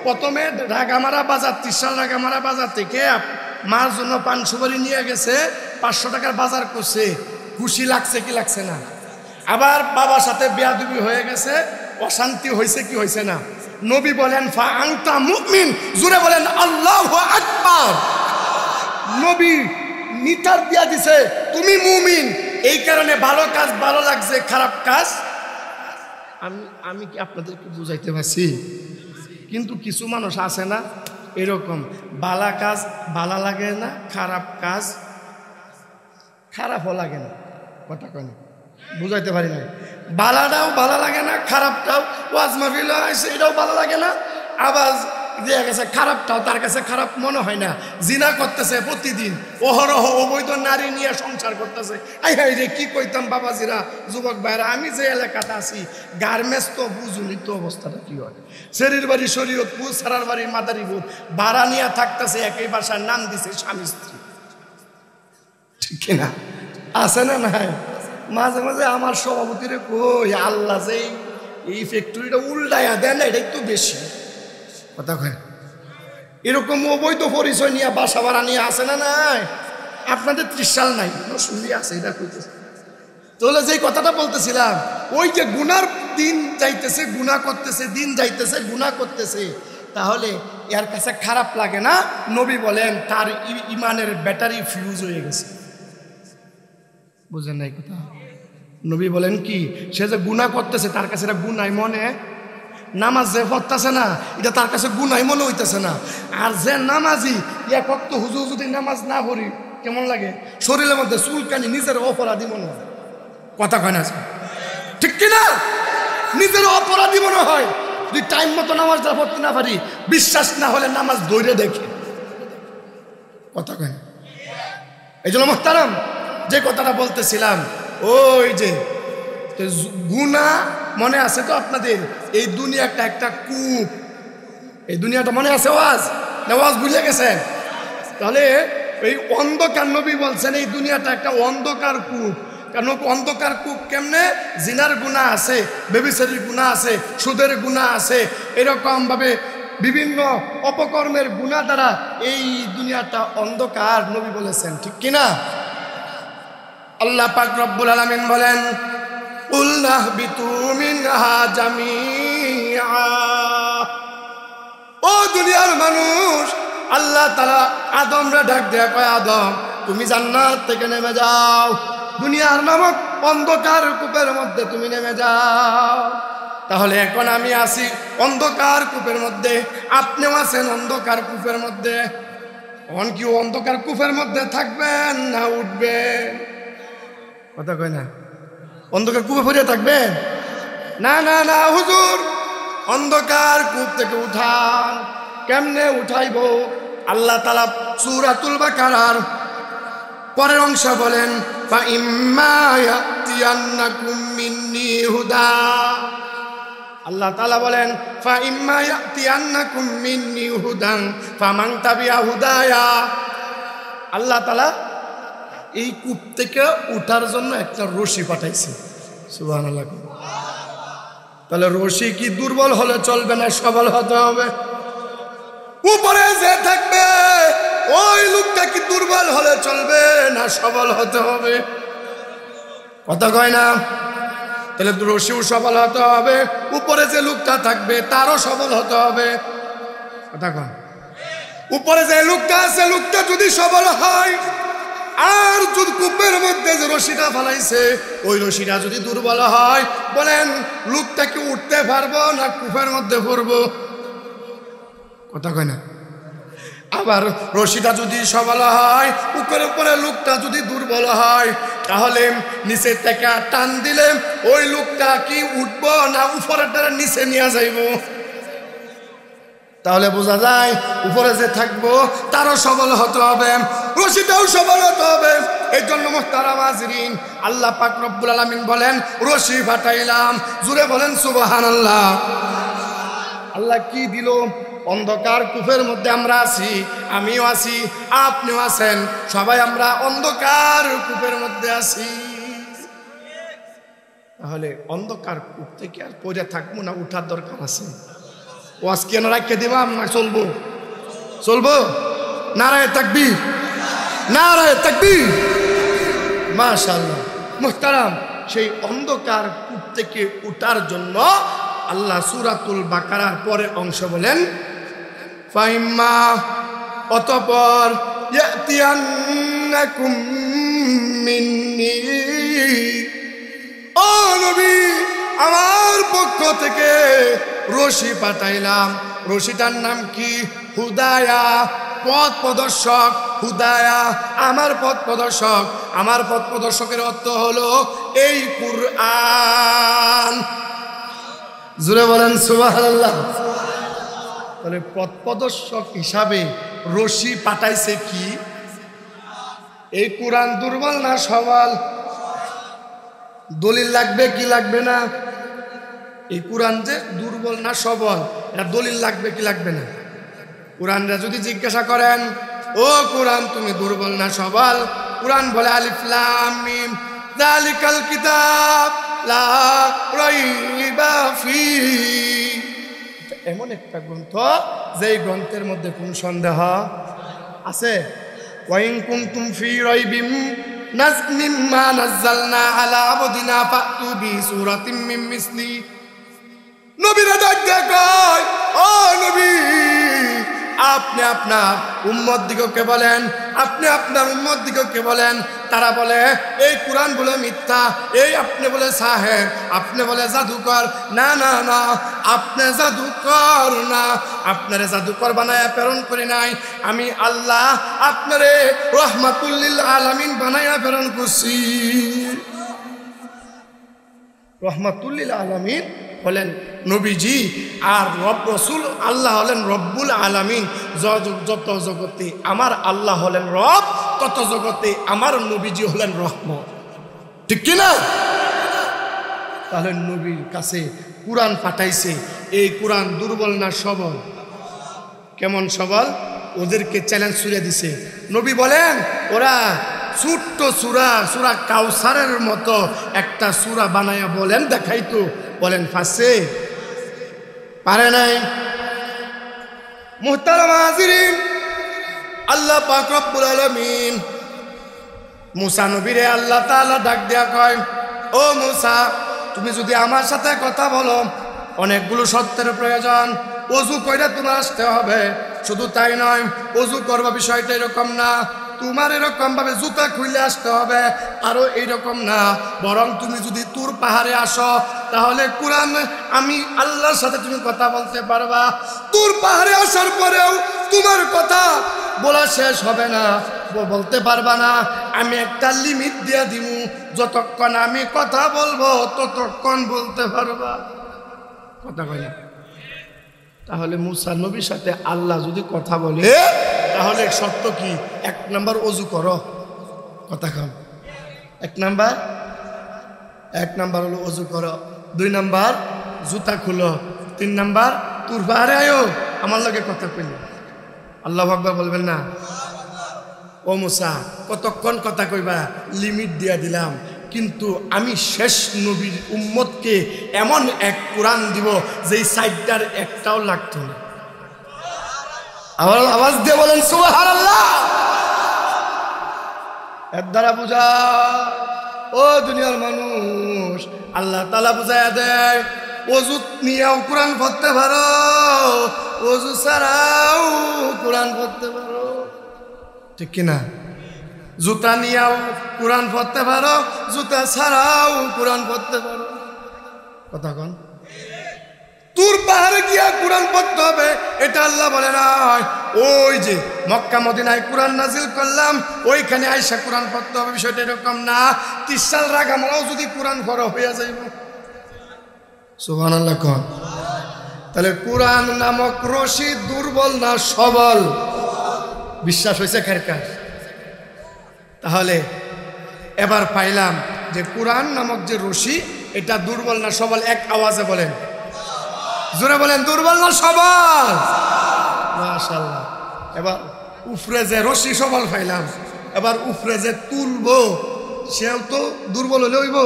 Speaker 1: প্রথমে রাগামারা বাজার, ত্রিশাল রাগামারা বাজার থেকে মার জন্য পান সুপারি নিয়ে গেছে, 500 টাকার বাজার করছে, খুশি লাগছে কি লাগছে না? আবার বাবার সাথে বেয়াদবি হয়ে গেছে, অশান্তি হয়েছে কি হয়েছে না? নবী বলেন ফা আনতা মুমিন, জোরে বলেন আল্লাহু আকবার। নবী মিটার দিয়া দিছে তুমি মুমিন, এই কারণে ভালো কাজ ভালো লাগছে, খারাপ কাজ আমি কি আপনাদেরকে বুঝাইতে পারছি? কিন্তু কিছু মানুষ আছে না এরকম, ভালো কাজ ভালো লাগে না, খারাপ কাজ খারাপও লাগে না। কথা কেন বুঝাইতে পারি না? ভালোটাও ভালো লাগে না, খারাপটাও ওয়াজ মাহফিল আছে এটাও ভালো লাগে না, আবার দেখা গেছে খারাপটাও তার কাছে খারাপ মনে হয় না। জিনা করতেছে প্রতিদিন, অহরহ অবৈধ নারী নিয়ে সংসার করতেছে। আই হাই রে কি কইতাম বাবাজিরা, যুবক ভাইরা, আমি যে এলাকাতে আছি গার্মেন্টস তো বুঝুনি তো অবস্থাটা কি হয়। শরীর বাড়ি শরীয়তপুর, সারার বাড়ি মাদারীপুর, ভাড়া নিয়ে থাকতেছে, একই বাসার নাম দিছে স্বামী স্ত্রী, ঠিক কিনা? আছে না নাই? মাঝে মাঝে আমার সভাপতিরে কই আল্লাহ যে এই ফ্যাক্টরিটা উল্টায়া দেন না, এটাই তো বেশি। কথা কয় এরকম অবৈধ পরিচয় নিয়ে বাসা ভাড়া নিয়ে আসে না নাই? আপনাদের ত্রিশাল নাই, শুনলি আছে এটা কইতেছে। তাহলে যে কথাটা বলতেছিলাম, ওই যে গুনার দিন যাইতেছে, গুনাহ করতেছে, দিন যাইতেছে গুনাহ করতেছে, তাহলে এর কাছে খারাপ লাগে না? নবী বলেন তার ইমানের ব্যাটারি ফিউজ হয়ে গেছে। বুঝেন নাই কথা? নবী বলেন কি, সে যে গুনাহ করতেছে তার কাছে এটা গুনাহ মনে, নামাজ যে পড়তেছে না এটা তার কাছে গুনাহ মনে হইতেছে না। আর যে নামাজি এক ওয়াক্ত হুজুর যদি নামাজ না পড়ি কেমন লাগে? শরীরের মধ্যে চুলকানি, নিজের অপরাধী মনে হয়। কথা কয় না, ঠিক কিনা? নিজের অপরাধী মনে হয় যদি টাইম মতো নামাজটা পড়তে না পারি। বিশ্বাস না হলে নামাজ ধরে দেখে। কথা কয় না? এই জন্য মুহতারাম যে কথাটা বলতেছিলাম, ওই যে গুনাহ মনে আছে তো আপনাদের? এই দুনিয়াটা একটা কূপ, এই দুনিয়াটা মনে আছে? ওয়াজ বুঝে গেছেন? তাহলে এই অন্ধকার, নবী বলছেন এই দুনিয়াটা একটা অন্ধকার কূপ। কারণ অন্ধকার কূপ কেমনে? জিনার গুনাহ আছে, ব্যভিচারীর গুনাহ আছে, সুদের গুনাহ আছে, এরকম ভাবে বিভিন্ন অপকর্মের গুনাহ দ্বারা এই দুনিয়াটা অন্ধকার, নবী বলেছেন, ঠিক কিনা? আল্লাহ পাক রব্বুল আলামিন বলেন উল্লাহবিতু মিনহা জামিআ। ও দুনিয়ার মানুষ, আল্লাহ তাআলা আদমরে ডাক দেয়া কয়, আদম তুমি জান্নাত থেকে নেমে যাও, দুনিয়ার নামক অন্ধকার কূপের মধ্যে তুমি নেমে যাও। তাহলে এখন আমি আছি অন্ধকার কূপের মধ্যে, আপনিও আছেন অন্ধকার কূপের মধ্যে। এখন কি অন্ধকার কূপের মধ্যে থাকবেন না উঠবেন? কথা কয় না? অন্ধকার কূপে পড়ে থাকবেন? না না না হুজুর, অন্ধকার কূপ থেকে উঠান। কেমনে উঠাইব? আল্লাহ তাআলা সূরাতুল বাকারার পরের অংশ বলেন ফা ইম্মা ইয়াতিয়ান্নাকুম মিন্নি হুদা। আল্লাহ তাআলা বলেন ফা ইম্মা ইয়াতিয়ান্নাকুম মিন্নি হুদান ফামান তাবিআ হুদায়া। আল্লাহ তাআলা এই কূপ থেকে উঠার জন্য একটা রশি পাঠাইছে। সুবহানাল্লাহ। তাহলে রশি কি দুর্বল হলে চলবে না, সবল হতে হবে? উপরে যে থাকবে ওই লোকটা কি দুর্বল হলে চলবে না সবল হতে হবে? কথা কয় না? তাহলে রশিও সবল হতে হবে, উপরে যে লোকটা থাকবে তারও সবল হতে হবে। কথা কয়? উপরে যে লোকটা আছে লোকটা যদি সবল হয়, আর যদি কূপের মধ্যে যে রশিটা ফেলাইছে ওই রশিটা যদি দুর্বল হয়, বলেন লোকটা কি উঠতে পারবো না কূপের মধ্যে পড়বো? কথা কয় না। আবার রশিটা যদি সবল হয়, উপরে উপরে লোকটা যদি দুর্বল হয়, তাহলে নিচের থেকে টান দিলে ওই লোকটা কি উঠবো না উপরের দ্বারা নিচে নিয়ে যাইব? তাহলে বোঝা যায় উপরে যে থাকবো তারও সবল হতে হবে, রশিটাও সবল হতে হবে। এই জন্য মুহতারাম হাজিরিন, আল্লাহ পাক রব্বুল আলামিন বলেন রশি ফাটাইলাম। জুড়ে বলেন সুবহানাল্লাহ। আল্লাহ কি দিল? অন্ধকার কূপের মধ্যে আমরা আছি, আমিও আছি, আপনিও আছেন, সবাই আমরা অন্ধকার কূপের মধ্যে আছি। তাহলে অন্ধকার কূপ থেকে আর পড়ে থাকবো না, উঠার দরকার আছে। ওয়াজ কেন রাখিয়ে দিবাম না চলবো? চলবো। নারায়ে তাকবীর, নারায়ে তাকবীর, মাশাআল্লাহ। মুহতারাম, সেই অন্ধকার কূপ থেকে উঠার জন্য আল্লাহ সূরাতুল বাকারার পরের অংশ বলেন ফাইম্মা, অতঃপর ইয়াতিয়ান্নাকুম মিন্নি, ও নবী আমার পক্ষ থেকে রশি পাঠাইলাম। রশিটার নাম কি? হুদায়া, পথ প্রদর্শক। হুদায়া আমার পথ প্রদর্শক। আমার পথ প্রদর্শকের অর্থ হলো এই কুরআন। জুড়ে বলেন সুবহানাল্লাহ। তাহলে পথ প্রদর্শক হিসাবে রশি পাঠাইছে কি? এই কুরআন দুর্বল না সবল? দলিল লাগবে কি লাগবে না? এই কুরআন যে দুর্বল না সবল, এটা দলিল লাগবে কি লাগবে না? কুরআনরা যদি জিজ্ঞাসা করেন, ও কুরআন তুমি দুর্বল না সবল? কুরআন বলে আলিফ লাম মিম যালিকাল কিতাব লা রাইবা ফীহি। এমন একটা গ্রন্থ যেই গ্রন্থের মধ্যে কোনো সন্দেহ আছে। ওয়া ইন কুনতুম ফী রাইবিম মিম্মা নাযালনা আলা আবদিনা ফাতু বিসূরাতিম মিন মিসলি। নবীরা ডাক দেয়, ও নবী আপনি আপনার উম্মত দিগকে বলেন, আপনি আপনার উম্মত দিগকে বলেন। তারা বলে এই কুরআন বলে মিথ্যা, এই আপনি বলে সাহের, আপনি বলে জাদুকর। না না না, আপনি জাদুকর না, আপনারে জাদুকর বানায়া প্রেরণ করি নাই। আমি আল্লাহ আপনারে রাহমাতুল লিল আলামিন বানায়া প্রেরণ করছি। রাহমাতুল লিল আলামিন হলেন নবীজি, আর রসুল আল্লাহ হলেন রব্বুল আলামিন। যত জগতে আমার আল্লাহ হলেন রব, তত জগতে আমার নবীজি হলেন রহমত। ঠিক কিনা? তাহলে নবীর কাছে কুরআন পাঠাইছে। এই কুরআন দুর্বল না সবল? কেমন সবল? ওদেরকে চ্যালেঞ্জ ছুড়ে দিছে। নবী বলেন ওরা ছোট্ট সূরা, সূরা কাউসারের মতো একটা সূরা বানায়া বলেন দেখাইতো। বলেন ফাসে পারে নাই। মুহতারাম হাজিরিন, আল্লাহ পাক রব্বুল আলামিন মুসা নবীরে আল্লাহ তাআলা ডাক দেয়া কয়, ও মুসা তুমি যদি আমার সাথে কথা বলো, অনেকগুলো শর্তের প্রয়োজন। ওযু কইরা তোমার আসতে হবে। শুধু তাই নয়, ওযু করবা বিষয়টা এরকম না, তোমার এরকম ভাবে জুতা খুলে আসতে হবে। আরো এইরকম না, বরং তুমি যদি তুর পাহাড়ে আসো, তাহলে কুরআন আমি আল্লাহর সাথে তুমি কথা বলতে পারবা। তুর পাহাড়ে আসার পরেও তোমার কথা বলা শেষ হবে না, বলতে পারবা না। আমি একটা লিমিট দিয়ে দিব, যতক্ষণ আমি কথা বলবো ততক্ষণ বলতে পারবা। কথা বলে। তাহলে মুসা নবীর সাথে আল্লাহ যদি কথা বলে, তাহলে শর্ত কি? 1 নাম্বার ওযু করো। কথা কম। 1 নাম্বার হলো ওযু করো। 2 নাম্বার জুতা খুলো। 3 নাম্বার তুর পাহাড়ে আয়ো, আমার লগে কথা কইলে। আল্লাহু আকবার বলবেন না? ও মুসা কতক্ষণ কথা কইবা? লিমিট দিয়া দিলাম, কিন্তু আমি শেষ নবীর উম্মতকে এমন এক কুরআন দিব যেই সাইডটার একটাও লাগতো না। আওয়াজ দিয়ে বলেন সুবহানাল্লাহ। এর দ্বারা বুঝা, ও দুনিয়ার মানুষ, আল্লাহ তাআলা বুঝায়া দেয় ওযু নিয়েও কোরআন পড়তে পারো, ওযু ছাড়াও কোরআন পড়তে পারো। ঠিক কিনা? জুতা নিয়েও কোরআন পড়তে পারো, জুতা ছাড়াও কোরআন পড়তে পারো। কথা কন। তুর পাহাড়ে গিয়া কোরআন পড়তে হবে এটা আল্লাহ বলে নাই। ওই যে মক্কা মদিনায় কোরআন নাজিল করলাম ওইখানে আইসা কোরআন পড়তে হবে, বিষয়টা এরকম না। 30 সাল রাগ আমরাও যদি কোরআন পড়া হইয়া যাইব। সুবহানাল্লাহ কোন। তাহলে কোরআন নামক রশি দুর্বল না সবল? বিশ্বাস হয়েছে কার? তাহলে এবার পাইলাম যে কোরআন নামক যে রশি এটা দুর্বল না সবল? এক আওয়াজে বলেন, জোরে বলেন, দুর্বল না সবল? মাশাআল্লাহ। এবার উফরে যে রশি সবল পাইলাম, এবার উফরে যে তুলবো সেও তো দুর্বল হলে হইব।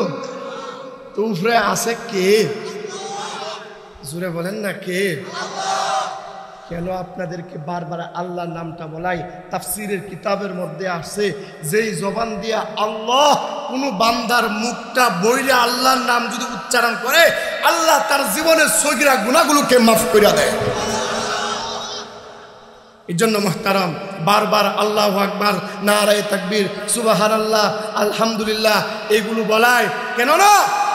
Speaker 1: তো উফরে আছে কে? জোরে বলেন না কে? কেন আপনাদেরকে বারবার আল্লাহর নামটা বলাই? তাফসীরের কিতাবের মধ্যে আসছে যেই জবান দিয়া আল্লাহ কোন বান্দার মুখটা বইরে আল্লাহর নাম যদি উচ্চারণ করে আল্লাহ তার জীবনের সগীরা গুনাহগুলোকে মাফ করে দেয়। এই জন্য মুহতারাম বারবার আল্লাহু আকবার, নারায়ে তাকবীর, সুবহানাল্লাহ, আলহামদুলিল্লাহ এগুলো বলায় কেন না?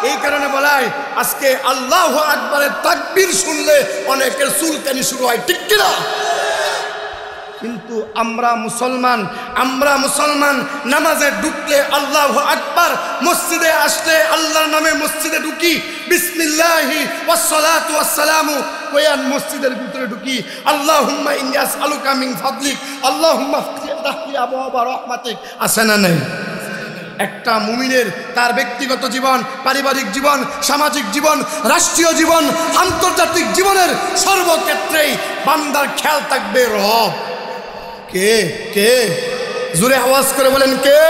Speaker 1: এই কারণে বলাই আজকে আল্লাহু আকবারের তাকবীর শুনলে অনেকের চুলকানি শুরু হয়, ঠিক কিনা? কিন্তু আমরা মুসলমান নামাজে ঢুকলে আল্লাহু আকবার, মসজিদে আসলে আল্লাহর নামে মসজিদে ঢুকি, বিসমিল্লাহি ওয়াসসালাতু ওয়াসসালামু কয়ান মসজিদের ভিতরে ঢুকি, আল্লাহুম্মা ইন্নী আসআলুকা মিন ফাদলিক, আল্লাহুম্মা ফতহি আবওয়াবা রাহমাতিক। আছে না নাই? একটা মুমিনের তার ব্যক্তিগত জীবন, পারিবারিক জীবন, সামাজিক জীবন, রাষ্ট্রীয় জীবন, আন্তর্জাতিক জীবনের সর্বক্ষেত্রেই বান্দার খেয়াল থাকবে রব কে? কে? জোরে আওয়াজ করে বলেন কে?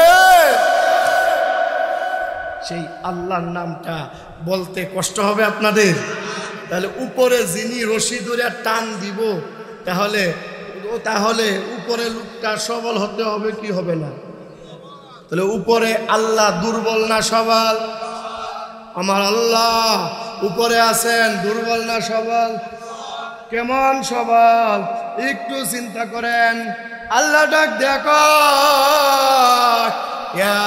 Speaker 1: সেই আল্লাহর নামটা বলতে কষ্ট হবে আপনাদের? তাহলে উপরে যিনি রশি ধরে টান দিব তাহলে উপরে লোকটা সবল হতে হবে কি হবে না? তাহলে উপরে আল্লাহ দুর্বল না সবল? আমার আল্লাহ উপরে আছেন, দুর্বল না সবল? কেমন সবল? একটু চিন্তা করেন। আল্লাহ ডাক দেখো, ইয়া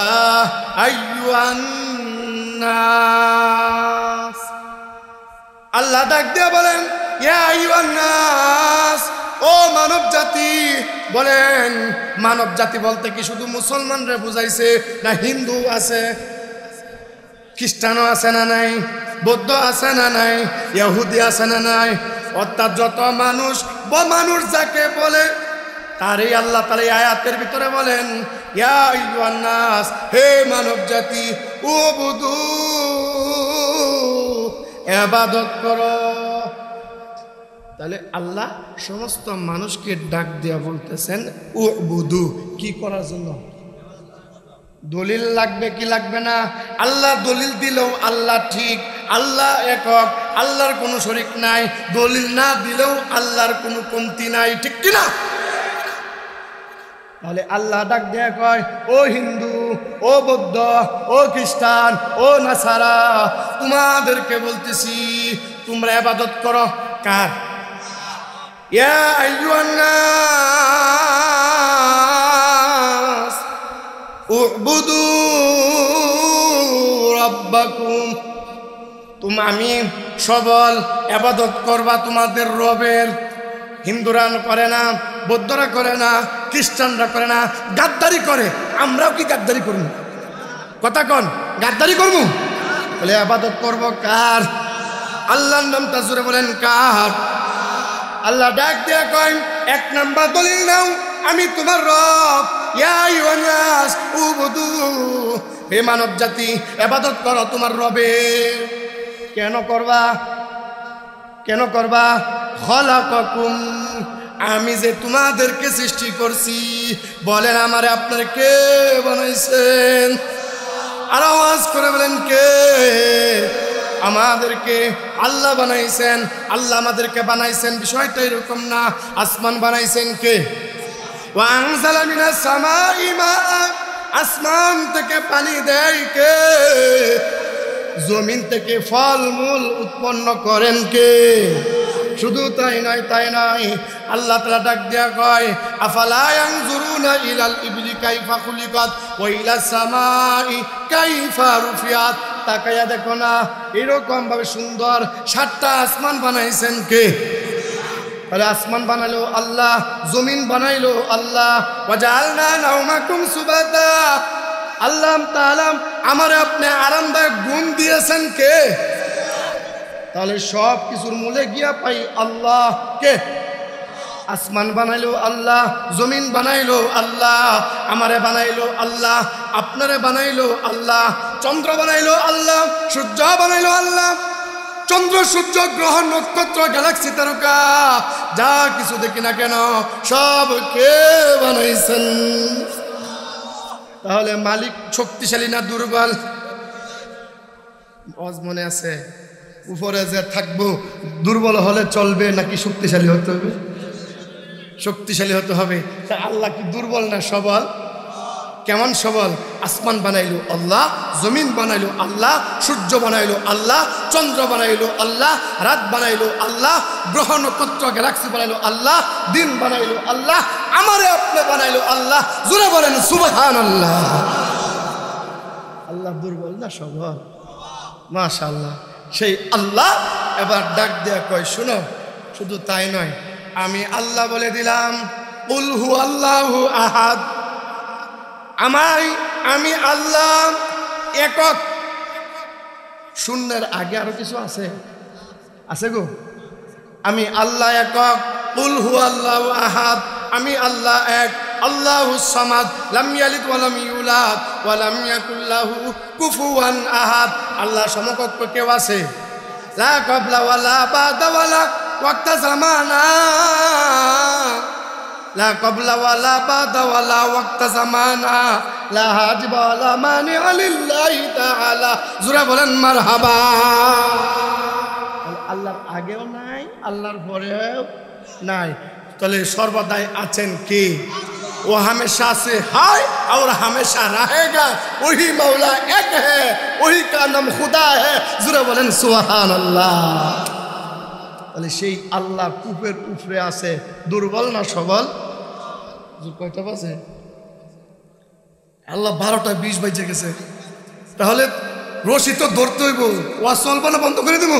Speaker 1: আইয়ুহান নাস। আল্লাহ ডাক দিয়ে বলেন ইয়া আইয়ুহান নাস, ও মানব জাতি। বলেন মানব জাতি বলতে কি শুধু মুসলমানরা বুঝাইছে না হিন্দু আছে, খ্রিস্টানও আছে না নাই, বৌদ্ধ আছে না নাই, ইহুদি আছে না নাই? অর্থাৎ যত মানুষ যাকে বলে তারই আল্লাহ তাআলা আয়াতের ভিতরে বলেন ইয়া আইয়ুহান নাস, হে মানব জাতি, উবুদু ইবাদত করো। তাহলে আল্লাহ সমস্ত মানুষকে ডাক দিয়া বলতেছেন উবুদু, কি করার জন্য? দলিল লাগবে কি লাগবে না? আল্লাহ দলিল দিলেও আল্লাহ ঠিক, আল্লাহ একক, আল্লাহর কোনো শরীক নাই। দলিল না দিলেও আল্লাহর কোনো কমতি নাই, ঠিক কিনা? তাহলে আল্লাহ ডাক দেয়া কয় ও হিন্দু, ও বৌদ্ধ, ও খ্রিস্টান, ও নাসারা, তোমাদেরকে বলতেছি তোমরা ইবাদত করো কার? ইয়া আইয়ুহান নাস উবুদু রাব্বাকুম। আমি সবল ইবাদত করবা তোমাদের রবের। হিন্দুরা করে না, বৌদ্ধরা করে না, খ্রিস্টানরা করে না, গাদ্দারি করে। আমরাও কি গাদ্দারি করবো? কথা কন, গাদ্দারি করবো? তাহলে ইবাদত করবো কার? আল্লাহর নামটা জোরে বলেন কার? আল্লাহ ডাক দেয়া কয় এক নাম্বার দলিল নাও, আমি তোমার রব। ইয়া আইয়ুহান নাস উবুদু, হে মানব জাতি ইবাদত করো তোমার রবের। কেন করবা? কেন করবা? খলাকাকুম, আমি যে তোমাদেরকে সৃষ্টি করছি। বলেন আমারে আপনারা কে বানাইছেন? আর আওয়াজ করে বলেন কে? আমাদেরকে আল্লাহ বানাইছেন। আল্লাহ আমাদেরকে বানাইছেন বিষয়টা এরকম না। আসমান বানাইছেন কে? ওয়া আনজালা মিনাস সামাই মাআ, আসমান থেকে পানি দেয় কে? জমিন থেকে ফলমূল উৎপন্ন করেন কে? শুধু তাই নয়, আল্লাহ তাআলা ডাক দেয়া কয় আফালা ইয়ানজুরুনা ইলাল ইবলি কাইফা খুলিকাত ওয়া ইলাস সামাই কাইফা রুফিয়াত। তাকাইয়া দেখো না এরকম ভাবে সুন্দর 7টা আসমান বানাইছেন কে? তাহলে আসমান বানাইলো আল্লাহ, জমিন বানাইলো আল্লাহ। ওয়াজআলনা নাওমাকুম সুবাতা, আল্লাহ তাআলা আমারে আপনি আরামদায়ক ঘুম দিয়েছেন কে? তাহলে সব কিছুর মূলে গিয়া পাই আল্লাহ কে? আসমান বানাইলো আল্লাহ, জমিন বানাইলো আল্লাহ, আমারে বানাইলো আল্লাহ, আপনারে বানাইলো আল্লাহ, চন্দ্র বানাইলো আল্লাহ, সূর্য বানাইলো আল্লাহ। চন্দ্র, সূর্য, গ্রহ, নক্ষত্র, গ্যালাক্সি, তারকা যা কিছু দেখি না কেন সব কে বানাইছেন? তাহলে মালিক শক্তিশালী না দুর্বল? মনে আছে উপরে যে থাকবো দুর্বল হলে চলবে নাকি শক্তিশালী হতে হবে? শক্তিশালী হতে হবে। তা আল্লাহ কি দুর্বল না সবল? কেমন সবল? আসমান বানাইলো আল্লাহ, জমিন বানাইলো আল্লাহ, সূর্য বানাইলো আল্লাহ, চন্দ্র বানাইলো আল্লাহ, রাত বানাইলো আল্লাহ, গ্রহ নক্ষত্র গ্যালাক্সি বানাইলো আল্লাহ, দিন বানাইলো আল্লাহ, আমারে আপনি বানাইলো আল্লাহ। জোরে বলেন সুবহানাল্লাহ। আল্লাহ দুর্বল না সবল? মাশাআল্লাহ। সেই আল্লাহ এবার ডাক দেয়া কয় শুনো, শুধু তাই নয়, আমি আল্লাহ বলে দিলাম কুল হু আল্লাহু আহাদ, আমি আল্লাহ একক। শূন্যের আগে আরো কিছু আছে? আছে গো? আমি আল্লাহ একক। কুল হু আল্লাহু আহাদ, আমি আল্লাহ এক। আল্লাহুস সামাদ, লাম ইয়ালিদ ওয়া লাম ইউলাদ ওয়া লাম ইয়াকুল লাহু কুফুয়ান আহাদ। আল্লাহ সমকক্ষ কেউ আছে? লা ক্বাবলা ওয়া লা বাদা ওয়া লা ওয়াক্তা জামানা, লা ক্বাবলা ওয়া লা বাদা ওয়া লা ওয়াক্তা জামানা, লা হাজিবা ওয়া লা মানিআ লিল্লাহি তাআলা। জোরে বলেন মারহাবা। আল্লাহর আগেও নাই, আল্লাহর পরেও নাই। তাহলে সর্বদাই আছেন কে? वो हमेशा से है और हमेशा रहेगा, वही मौला एक है, वही का नाम खुदा है। जुरे बोलें सुबहान अल्लाह। তাহলে সেই আল্লাহ কূপের উপরে আছে, দুর্বল না সবল? কয়টা বাজে? আল্লাহ 12টা 20 বাজে গেছে। তাহলে রশি তো ধরতে হইব, ওয়াজ চলবে না, বন্ধ করে দেবো?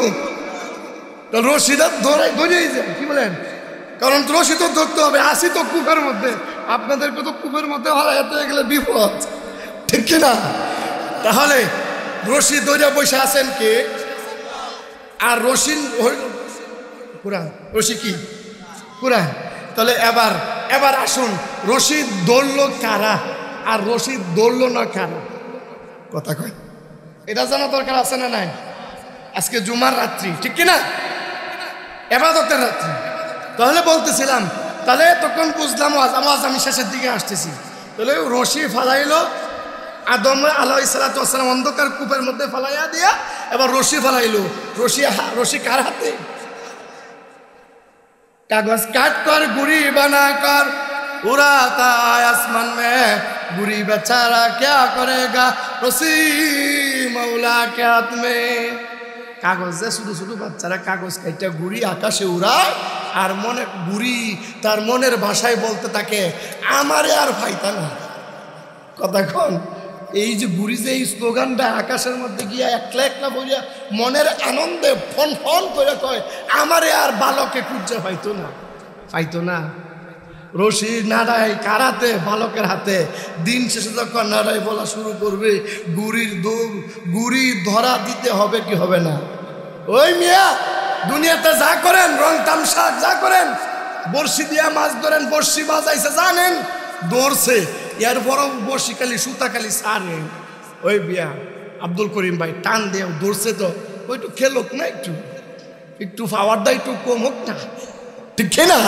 Speaker 1: তাহলে রশিটা ধরেই যায়, কি বলেন? কারণ রশি তো ধরতে হবে, আসি তো কূপের মধ্যে। আপনাদেরকে তো কূপের মধ্যে হারাইতে গেলে বিপদ, ঠিক কিনা? তাহলে রশি ধরে বসে আছেন কে? আর রশি কোরআন, রশি কি? কোরআন। তাহলে এবার আসুন, রশি ধরলো কারা আর রশি ধরলো না কারা? কথা কয়, এটা জানা দরকার আছে না নাই? আজকে জুমার রাত্রি, ঠিক কিনা? ইবাদতের রাত্রি। তাহলে বলতেছিলাম, তাহলে তখন বুঝলাম আওয়াজ আমি শেষের দিকে আসতেছি। তাহলে রশি ফালাইলো আদম আলাইহিস সালাতু ওয়াস সালাম অন্ধকার কূপের মধ্যে ফালাইয়া দিয়া, এবার রশি ফালাইলো। রশি কার হাতে? कागज काट कर गुड़ी बना कर उड़ाता आसमान में, गुड़ी बेचारा क्या करेगा रसी मौला के हाथ में। कागज शुरू शुरू बाच्चारा कागज काटा गुड़ी आकाशे उड़ाय আর মনে গুড়ি তার মনের ভাষায় বলতে থাকে আমারে আর ফাইতা না। কথা কোন? এই যে গুড়ি যে এই স্লোগানটা আকাশের মধ্যে গিয়া একলা একলা বলিয়া মনের আনন্দে ফন ফন করে কয় আমারে আর বালকে খুঁজে পাইতো না। রশি নাড়াই কারাতে বালকের হাতে। দিন শেষে যখন নাড়াই বলা শুরু করবে, গুড়ি ধরা দিতে হবে কি হবে না? ওই মিয়া, দুনিয়াতে যা করেন, রং তামসা যা করেন, বর্ষি দিয়া মাছ ধরেন, বর্ষি বাজাইছে জানেন, দৌড়ছে, এরপরও বর্ষি খালি সুতা খালি সারেন। ওই বিয়া আব্দুল করিম ভাই টান দিয়ে দৌড়ছে, তো ওইটু খেলোক না, একটু পাওয়ার দা একটু কম হোক না, ঠিক না?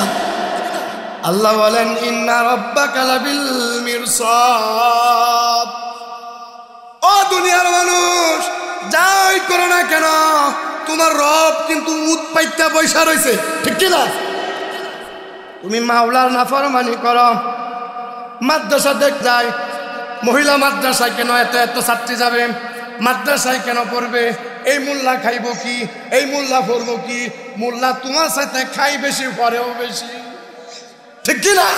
Speaker 1: আল্লাহ বলেন ইন্না রাব্বাকা লাবিল মিরসাদ। ও দুনিয়ার মানুষ, যাই করো না কেন, তোমার রব কিন্তু উৎপাইত্যা পয়সা রয়েছে, ঠিক কিনা? তুমি মাওলার নাফরমানি করো, মাদ্রাসা দেখ যায়, মহিলা মাদ্রাসায় কেন এত ছাত্রী যাবে, মাদ্রাসায় কেন পড়বে, এই মোল্লা খাইব কি, এই মোল্লা পড়বো কি? মোল্লা তোমার সাথে খাই বেশি, পরেও বেশি, ঠিক কিনা?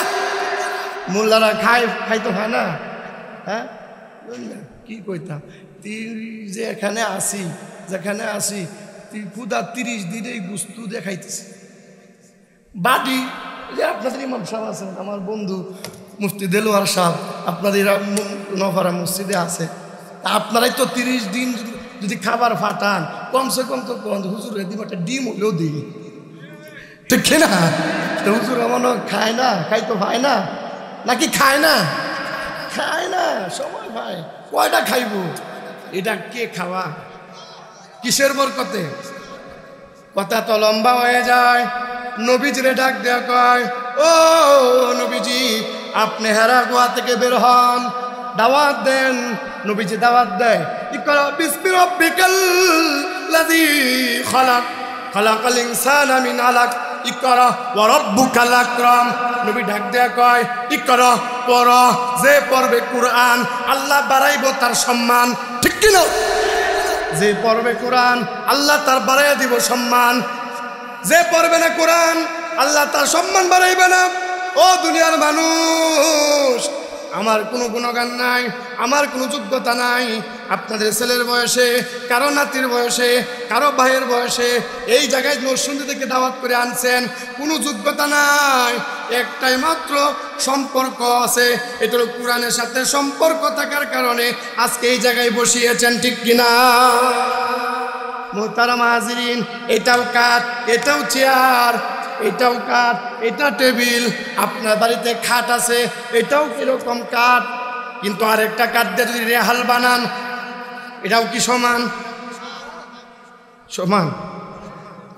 Speaker 1: মোল্লারা খাইতে হয় না? হ্যাঁ, কি কইতাম যে এখানে আসি যেখানে আসি পুদা 30 দিনেই গুস্তু দেখাইতেছে বাড়ি যে আপনাদের ইমাম সাহেব আছেন আমার বন্ধু মুফতি দেলোয়ার সাহেব আপনাদের নফারা মসজিদে আছে আপনারাই তো 30 দিন যদি খাবার ফাটান কমসে কম তো হুজুর দিব একটা ডিম হলেও দিই ঠিক না হুজুর আমার খায় না খাই তো ভাই না নাকি খায় না সময় ভাই কয়টা খাইব এটা কে খাওয়া কিসের বরকতে কথা তো লম্বা হয়ে যায় নবীজিরে ডাক দেয়া কয় ও নবীজি আপনি হেরা গোয়া থেকে বের হন দাওয়াত দেন নবীজি দাওয়াত দেয় ইকরা বিসমি রাব্বিকাল লাযী খালাকাল ইনসানা মিন আলাক ইকরা ওয়া রাব্বুকাল আকরাম নবী ডাক দেয়া কয় ইকরা পড়ো যে পড়বে কুরআন আল্লাহ বাড়াইব তার সম্মান ঠিক কি না যে পড়বে কোরআন আল্লাহ তার বাড়াইয়া দিব সম্মান যে পড়বে না কোরআন আল্লাহ তার সম্মান বাড়াইবে না ও দুনিয়ার মানুষ আমার কোনো গুণগান নাই আমার কোনো যোগ্যতা নাই আপনাদের ছেলের বয়সে কারো নাতির বয়সে কারো ভাইয়ের বয়সে এই জায়গায় নরসিংদী থেকে দাওয়াত করে আনছেন কোনো যোগ্যতা নাই একটাই মাত্র সম্পর্ক আছে এটা হলো কোরআনের সাথে সম্পর্ক থাকার কারণে আজকে এই জায়গায় বসিয়েছেন ঠিক কিনা মোহতারাম হাজিরিন এটাও কাঠ এটাও চেয়ার এটাও কাঠ এটা টেবিল আপনার বাড়িতে খাট আছে এটাও কিরকম কাঠ কিন্তু আরেকটা কাঠ দিয়ে যদি রেহাল বানান এটাও কি সমান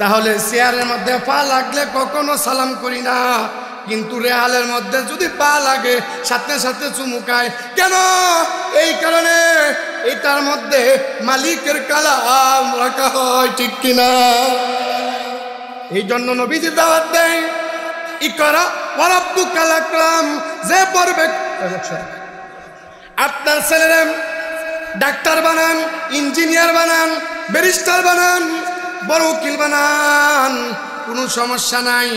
Speaker 1: তাহলে চেয়ারের মধ্যে পা লাগলে কখনো সালাম করি না কিন্তু রেহালের মধ্যে যদি পা লাগে সাথে সাথে চুমুকায় কেন এই কারণে এটার মধ্যে মালিকের কালাম রাখা হয় ঠিক কিনা এই জন্য নবীজি দাওয়াত দেয় ইকরা ওয়া রাব্বুকাল আকরাম যে পড়বে আপনার ছেলেরা ডাক্তার বানান ইঞ্জিনিয়ার বানান ব্যারিস্টার বানান বড় উকিল বানান কোনো সমস্যা নাই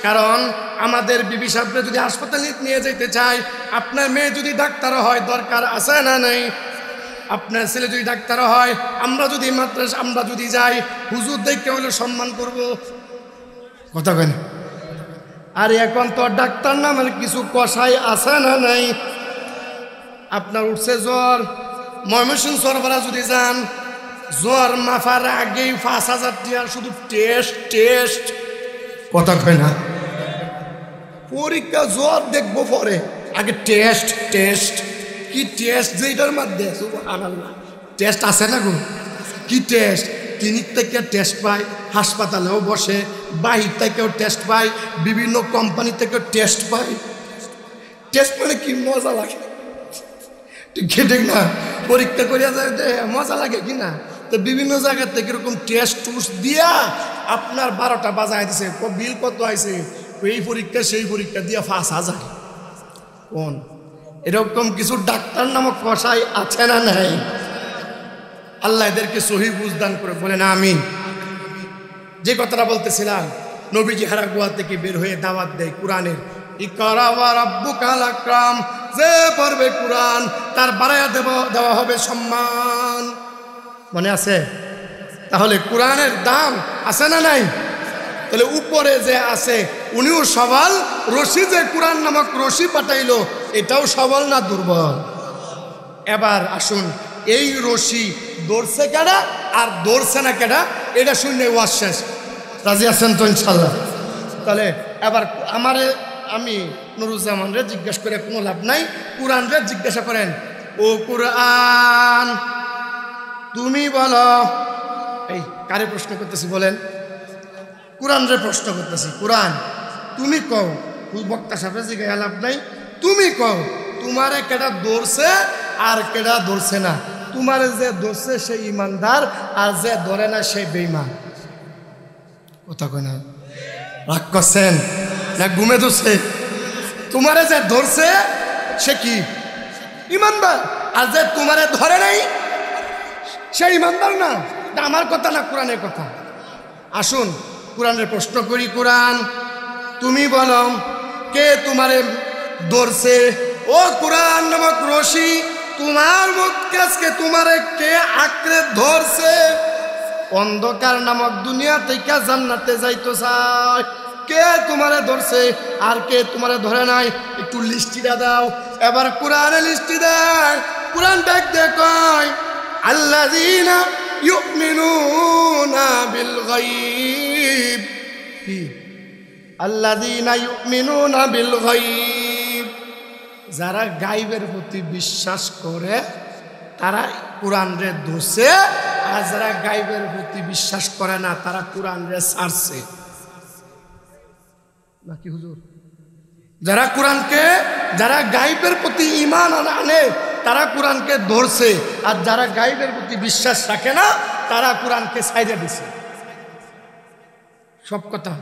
Speaker 1: কারণ আমাদের বিবি সাহেবরা যদি হাসপাতালে নিয়ে যেতে চায় আপনার মেয়ে যদি ডাক্তার হয় দরকার আছে না নাই আপনার ছেলে যদি ডাক্তার হয় আমরা যদি মাদ্রাসা আমরা যদি যাই হুজুর দেখতে হলে সম্মান করব কথা কেন আর এখন তো ডাক্তার নামের কিছু কষাই আছে না নাই আপনার উঠছে জ্বর ময়মনসিংহ সরবরাহ যদি যান জ্বর মাফার আগেই ৫,০০০ টাকার শুধু টেস্ট কথা কয় না পরীক্ষা জ্বর দেখবো পরে আগে টেস্ট কি টেস্ট যেটার মধ্যে টেস্ট আছে না গো কি টেস্ট ক্লিনিক থেকে টেস্ট পায় হাসপাতালেও বসে বাহির থেকেও টেস্ট পায় বিভিন্ন কোম্পানি থেকেও টেস্ট পায় টেস্ট মানে কি মজা লাগে ঠিক না পরীক্ষা করিয়া যায় মজা লাগে কি না তো বিভিন্ন জায়গা থেকে এরকম টেস্ট টুস দিয়া আপনার 12টা বাজায় দিছে বিল কত আইছে এই পরীক্ষা সেই পরীক্ষা দিয়া ৫,০০০ কোন এরকম কিছু ডাক্তার নামক কষাই আছে না নাই আল্লাহ এদেরকে সহি বুঝদান করে বলেন আমিন যে কথাটা বলতেছিলাম নবীজি হারা গুহা থেকে বের হয়ে দাওয়াত দেয় কোরআনের ইকরা ওয়া রাব্বুকাল আকরাম যে পড়বে কোরআন তার বাড়ায়া দেওয়া হবে সম্মান মনে আছে তাহলে কোরআনের দাম আছে না নাই তাহলে উপরে যে আছে উনিও সবল রশি যে কোরআন নামক রশি পাঠাইলো এটাও সবল না দুর্বল এবার আসুন এই রশি দৌড়ছে কেডা আর দৌড়ছে না কেডা এটা শুনে ওয়াজ শেষ রাজি আছেন তো ইনশাল্লাহ তাহলে এবার আমি নুরুজ্জামান রে জিজ্ঞাসা করে কোনো লাভ নাই কোরআন রে জিজ্ঞাসা করেন ও কোরআন তুমি বলো এই কারে প্রশ্ন করতেছি বলেন কোরআন রে প্রশ্ন করতেছি কোরআন তুমি কও বক্তা সাহেব জিজ্ঞাসা লাভ নাই তুমি কও তোমারে কেডা দৌড়ছে আর কেডা দৌড়ছে না তোমারে যে দৌড়ছে সে ইমানদার আর যে ধরে না সে বেঈমান কথা কয় না রাগ করছেন না ঘুমে ধরছে তোমারে যে ধরছে সে কি ইমানদার আর যে তোমারে ধরে নাই সে ইমানদার না এটা আমার কথা না কোরআনের কথা আসুন কোরআনের প্রশ্ন করি কোরআন তুমি বলো কে তোমারে ধরছে ও কোরআন নামক রশি তোমার মুখকে আজকে তোমারে কে আঁকড়ে ধরছে? অন্ধকার নামক দুনিয়া থেকে জান্নাতে যাইতো চাই, কে তোমারে ধরছে আর কে তোমারে ধরে নাই? একটু লিস্টিটা দাও। এবার কোরআনে লিস্টি দেয়, কোরআন ডাক দিয়ে কয় আল্লাযীনা ইউমিনুনা বিল গায়ব। কি? আল্লাযীনা ইউমিনুনা বিল গায়ব, যারা গায়বের প্রতি বিশ্বাস করে তারা কোরআন রে ধরছে, আর যারা গায়বের প্রতি বিশ্বাস করে না তারা কোরআন রে ছাড়ছে। নাকি হুজুর? যারা গায়বের প্রতি ঈমান আনে তারা কোরআনকে ধরছে, আর যারা গায়বের প্রতি বিশ্বাস রাখে না তারা কোরআনকে ছাইড়া দিছে। সব কথা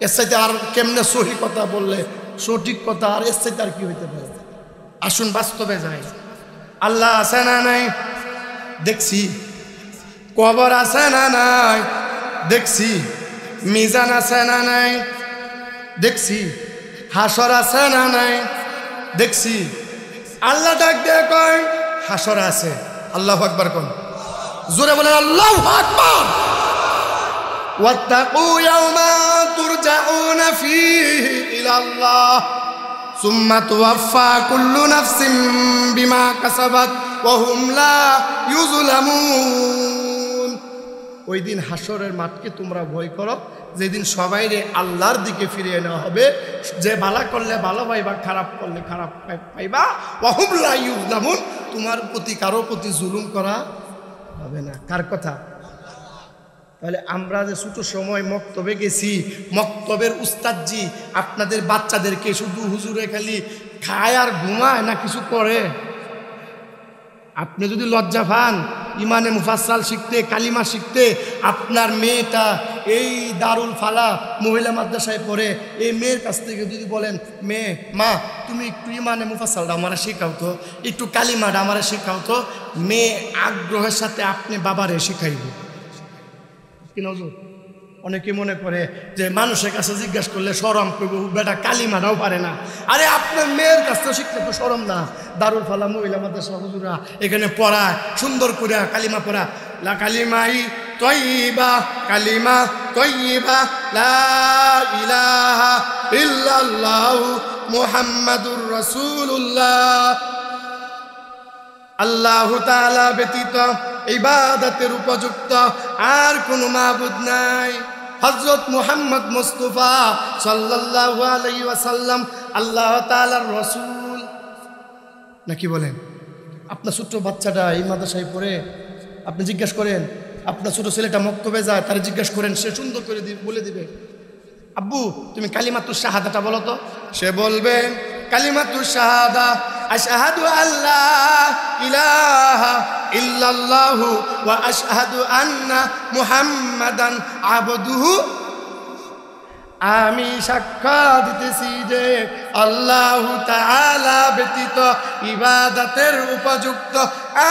Speaker 1: এর সাথে আর কেমনে সহি কথা বললে সঠিক কথা, আর এর সাথে আর কি হইতে পারে? আসুন বাস্তবে যাই। আল্লাহ আছে না নাই? দেখছি। কবর আছে না নাই? দেখছি। মিজান আছে না নাই? দেখছি। হাসর আছে না নাই? দেখছি। আল্লাহ ডাক দিয়ে কয় হাসর আছে। আল্লাহু আকবার কোন? জোরে বলেন আল্লাহু আকবার। ওয়াত্তাকু ইয়াওমা তুরজাউনা ফীহি ইলাল্লাহ সুম্মা তুওয়াফা কুল্লু নাফসিন বিমা কাসাবাত ওয়া হুম লা ইউযলামুন। ওই দিন হাসরের মাঠকে তোমরা ভয় করো, যেদিন সবাইরে আল্লাহর দিকে ফিরিয়ে নেওয়া হবে। যে ভালো করলে ভালো পাইবা, খারাপ করলে খারাপ পাইবা। ওয়া হুম লা ইউযলামুন, তোমার প্রতি কারো প্রতি জুলুম করা হবে না। কার কথা? তাহলে আমরা যে ছোট সময় মক্তবে গেছি, মক্তবের উস্তাদজি আপনাদের বাচ্চাদেরকে শুধু হুজুরে খালি খায় আর ঘুমায় না কিছু করে? আপনি যদি লজ্জা পান ইমানে মুফাসসাল শিখতে, কালিমা শিখতে, আপনার মেয়েটা এই দারুল ফালা মহিলা মাদ্রাসায় পড়ে, এই মেয়ের কাছ থেকে যদি বলেন মেয়ে মা তুমি একটু ইমানে মুফাসসালটা আমারে শেখাও তো, একটু কালিমাটা আমারে শেখাও তো, মেয়ে আগ্রহের সাথে আপনি বাবারে শিখাইব। কিনা হুজুর? অনেকে মনে করে যে মানুষের কাছে জিজ্ঞাসা করলে শরম করবো, বেটা কালিমাটাও পারে না। আরে আপনার মেয়ের কাছ থেকে শিখতে তো শরম না? দারুল ফালা মহিলা মাদ্রাসা হুজুরা এখানে পড়ায়, সুন্দর করে কালিমা পড়া। লা কালিমাই তয়্যিবা, কালিমা তয়্যিবা, লা ইলাহা ইল্লাল্লাহু মুহাম্মাদুর রাসূলুল্লাহ। আল্লাহু তাআলা ব্যতীত ইবাদতের উপযুক্ত আর কোনো মাবুদ নাই। হযরত মুহাম্মদ মুস্তাফা সাল্লাল্লাহু আলাইহি ওয়াসাল্লাম আল্লাহ তাআলার রাসূল। নাকি বলেন? আপনার ছোট্ট বাচ্চাটা এই মাদ্রাসায় পড়ে, আপনি জিজ্ঞাসা করেন, আপনার ছোট ছেলেটা মক্তবে যায়, তারা জিজ্ঞাসা করেন, সে সুন্দর করে বলে দিবে আব্বু তুমি কালিমাতুশ শাহাদাটা বলো তো। সে বলবে কালিমাতুশ শাহাদা আশহাদু আল্লা ইলাহা ইল্লাল্লাহু ওয়া আশহাদু আন্না মুহাম্মাদান আবদুহু। আমি সাক্ষ্য দিতেছি যে আল্লাহু তাআলা ব্যতীত ইবাদতের উপযুক্ত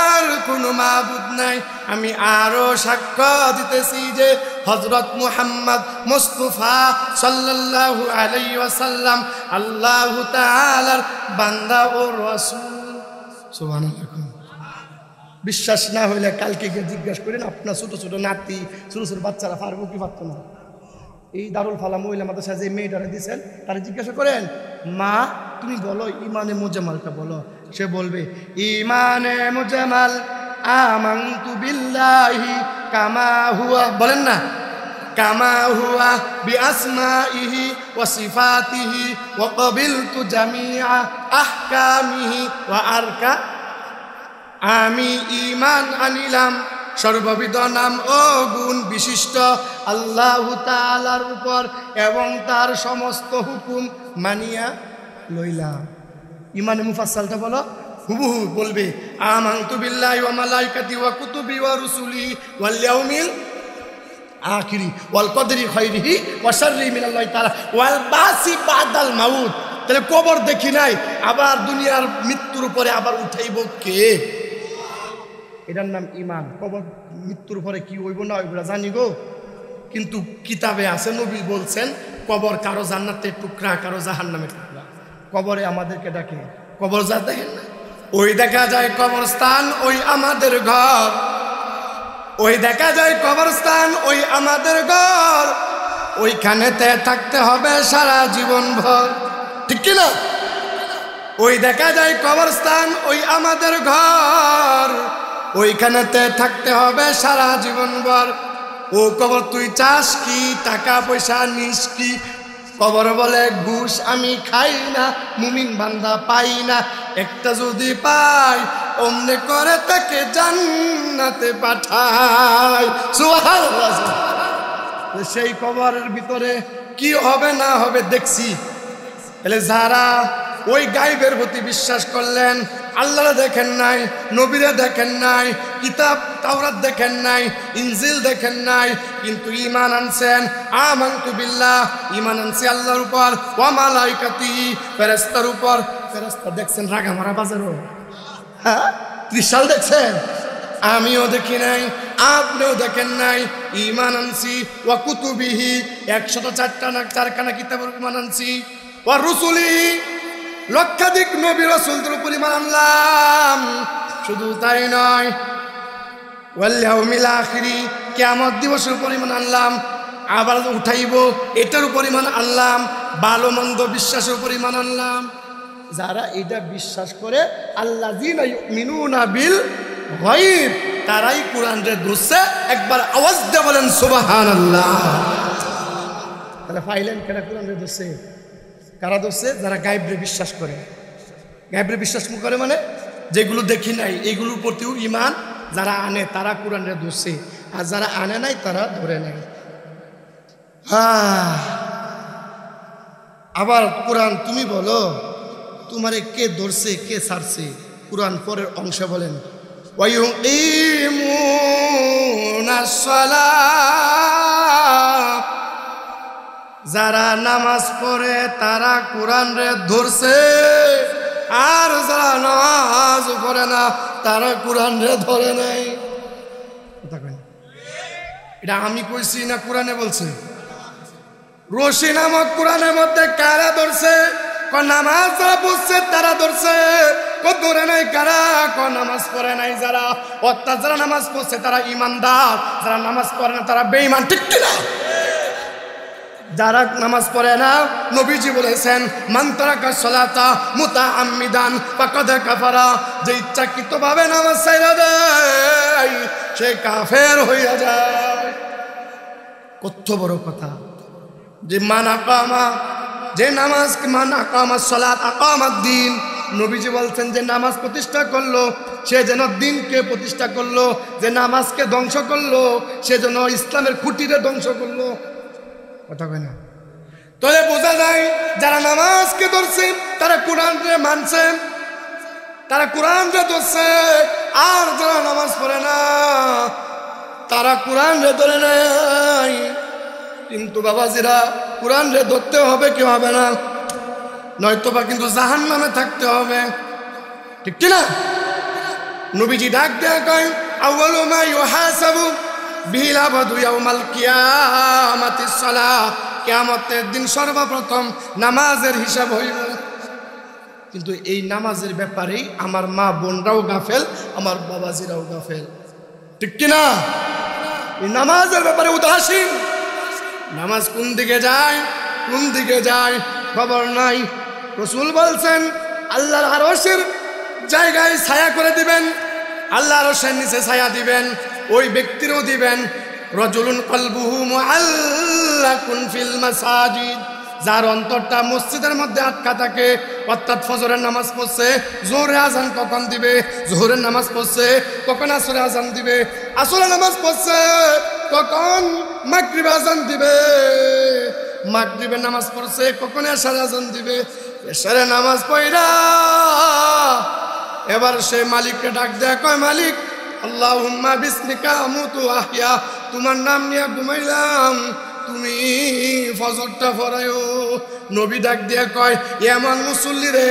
Speaker 1: আর কোনো মাবুদ নাই। আমি আরো সাক্ষ্য দিতেছি যে হযরত মুহাম্মদ মুস্তাফা সাল্লাল্লাহু আলাইহি ওয়াসাল্লাম আল্লাহু তাআলার বান্দা ও রাসূল। সুবহানাল্লাহ। বিশ্বাস না হইলে কালকে গিয়ে জিজ্ঞাসা করেন, আপনার ছোট ছোট নাতি, ছোট ছোট বাচ্চারা পারবো কি পারতো না? এই দারুল ফালা মহিলা মাদ্রাসা যে মেয়েটারে দিয়েছেন তারা জিজ্ঞাসা করেন মা তুমি বলো ইমানে মুজামালটা বলো। সে বলবে ইমানে মুজামাল আমানতু বিল্লাহি কামা হুয়া, বলেন না, কামা হুয়া বিআসমাইহি ওয়া সিফাতিহি ওয়া ক্বাবিলতু জামিআ আহকামিহি ওয়া আরকা। আমি ঈমান আনিলাম সর্ববিধ নাম ও গুণ বিশিষ্ট আল্লাহু তাআলার উপর এবং তার সমস্ত হুকুম মানিয়া লইলাম। ইমানে মুফাসসালটা বলো। হুবহু বলবে আমানতু বিল্লাহি ওয়া মালাইকাতিহি ওয়া কুতুবিহি ওয়া রুসুলিহি ওয়াল ইয়াউমিল আখিরি ওয়াল কদরি খাইরিহি ওয়া শাররিহি মিনাল্লাহি তাআলা ওয়াল বাসি বাদাল মাউত। তাহলে কবর দেখি নাই, আবার দুনিয়ার মৃত্যুর উপরে আবার উঠাইব কে? এটার নাম ইমান। কবর মৃত্যুর পরে কি হইব না হইব জানি গো, কিন্তু কিতাবে আছে নবী বলছেন কবর কারো জান্নাতের টুকরা, কারো জাহান্নামের টুকরা। কবরে আমাদেরকে ডাকে, কবর যা দেখেন না ওই দেখা যায় কবরস্থান, ওই আমাদের ঘর। ওই দেখা যায় কবরস্থান, ওই আমাদের ঘর। ওইখানেতে থাকতে হবে সারা জীবন ভর, ঠিক কিনা? ওই দেখা যায় কবরস্থান, ওই আমাদের ঘর। ওইখানেতে থাকতে হবে সারা জীবন ভর। ও কবর তুই চাস কি, টাকা পয়সা নিস কি? কবর বলে ঘুষ আমি খাই না, মুমিন বান্দা পাই না। একটা যদি পাই অমনে করে তাকে জান্নাতে পাঠাই। সুবহানাল্লাহ। সেই কবরের ভিতরে কি হবে না হবে দেখছি। তাহলে যারা ওই গায়েবের প্রতি বিশ্বাস করলেন, আল্লাহরে দেখেন নাই, নবীরে দেখেন নাই, কিতাব তাওরাত দেখেন নাই, ইনজিল দেখেন নাই, কিন্তু ঈমান আনছেন। আমানতু বিল্লাহ, ঈমান আনছি আল্লাহর উপর, ওয়া মালাইকাতিহি, ফেরেশতার উপর। ফেরেশতা দেখছেন রাগামারা বাজারও? হ্যাঁ, ত্রিশাল দেখছেন? আমিও দেখি নাই, আপনিও দেখেন নাই। ঈমান আনছি। ওয়া কুতুবিহি, 104খানা কিতাবের ঈমান আনছি। ওয়া রুসুলিহি, লক্ষাধিক নবী রাসূলদের উপর ঈমান আনলাম। শুধু তাই নয়, ওয়াল ইয়াউমিল আখিরি, কিয়ামত দিবসের উপর ঈমান আনলাম। আবার উঠাইব, এটার উপর ঈমান আনলাম। ভালো মন্দ বিশ্বাসের উপর ঈমান আনলাম। যারা এটা বিশ্বাস করে, আল্লাযীনা ইউমিনুনা বিল গায়ব, তারাই কোরআনের ধরছে। একবার আওয়াজ দিয়ে বলেন সুবহানাল্লাহ। তাহলে ফাইলেন কেন কোরআনের ধরছে? কারা ধরছে? যারা গায়েবরে বিশ্বাস করে। গায়েবরে বিশ্বাস করে মানে যেগুলো দেখি নাই এইগুলোর প্রতিও ঈমান যারা আনে তারা কোরআনের ধরছে, আর যারা আনে নাই তারা ধরে নাই। আবার কোরআন তুমি বলো, তোমারে কে ধরছে কে ছাড়ছে? কোরআন পরের অংশে বলেন, ওয়ায়ুকিমুনাস সালাত, যারা নামাজ পড়ে তারা কোরআনে ধরছে, আর যারা নামাজ পড়ে না তারা কোরআনে ধরে নাই। এটা আমি কইছি না কোরআনে বলছে? রশি নামক কোরআনের মধ্যে কারা ধরছে? নামাজ যারা পড়ছে তারা ধরছে। ধরে নাই কারা? নামাজ পড়ে নাই যারা। অর্থাৎ যারা নামাজ পড়ছে তারা ইমানদার, যারা নামাজ পড়ে না তারা বেঈমান, ঠিক কিনা? যারা নামাজ পড়ে না, নবীজি বলেছেন মান তারাকা সালাতা মুতাআম্মিদান ফাকাদ কাফারা, যে ইচ্ছাকৃতভাবে নামাজ ছাইড়া দেয় সে কাফের হইয়া যায়। কত বড় কথা! যে মান আকামা, যে নামাজ, মান আকামা সালাত আকামাদ দ্বীন, নবীজি বলছেন যে নামাজ প্রতিষ্ঠা করলো সে যেন দ্বীনকে প্রতিষ্ঠা করলো, যে নামাজকে ধ্বংস করলো সে যেন ইসলামের খুঁটিরে ধ্বংস করলো। কথা কয় না? তাহলে বোঝা যায় যারা নামাজকে ধরছে তারা কোরআনকে মানছে, তারা কোরআনকে ধরছে। আর যারা নামাজ পড়ে না তারা কোরআনকে ধরে নাই। কিন্তু বাবাজিরা, কোরআনকে ধরতে হবে কি হবে না? নয়তোবা কিন্তু জাহান্নামে থাকতে হবে, ঠিক কিনা? নবীজি ডাক দেয়া কয়, আউয়ালু মা ইউহাসাবু বিল আবদু ইয়াউমাল কিয়ামাতিস সালাহ, কিয়ামতের দিন সর্বপ্রথম নামাজের হিসাব হইবে। কিন্তু এই নামাজের ব্যাপারেই আমার মা বোনরাও গাফেল, আমার বাবাজিরাও গাফেল, ঠিক কিনা? এই নামাজের ব্যাপারে উদাসীন। নামাজ কোন দিকে যায়, কোন দিকে যায় খবর নাই। রাসূল বলছেন আল্লাহর আরশের জায়গায় ছায়া করে দিবেন, আল্লাহর আরশের নিচে ছায়া দিবেন, ওই ব্যক্তিরও দিবেন রাজুলুন কলবুহু মুআল্লাকুন ফিল মাসাজিদ, যার অন্তরটা মসজিদের মধ্যে আটকা থাকে। অর্থাৎ ফজরের নামাজ পড়ছে, জোহরে আজান কখন দিবে, জোহরের নামাজ পড়ছে কখন আসরে আজান দিবে, আসরে নামাজ পড়ছে কখন মাগরিবে আজান দিবে, মাগরিবের নামাজ পড়ছে কখন এশার আজান দিবে, এশারে নামাজ পড়া এবার সে মালিককে ডাক দেয়, কয় মালিক আল্লাহুম্মা বিসমিকা আমুতু আহইয়া, তোমার নাম নিয়ে ঘুমাইলাম, তুমি ফজরটা পড়ায়ো। নবী ডাক দিয়ে কয়, এমন মুসল্লি রে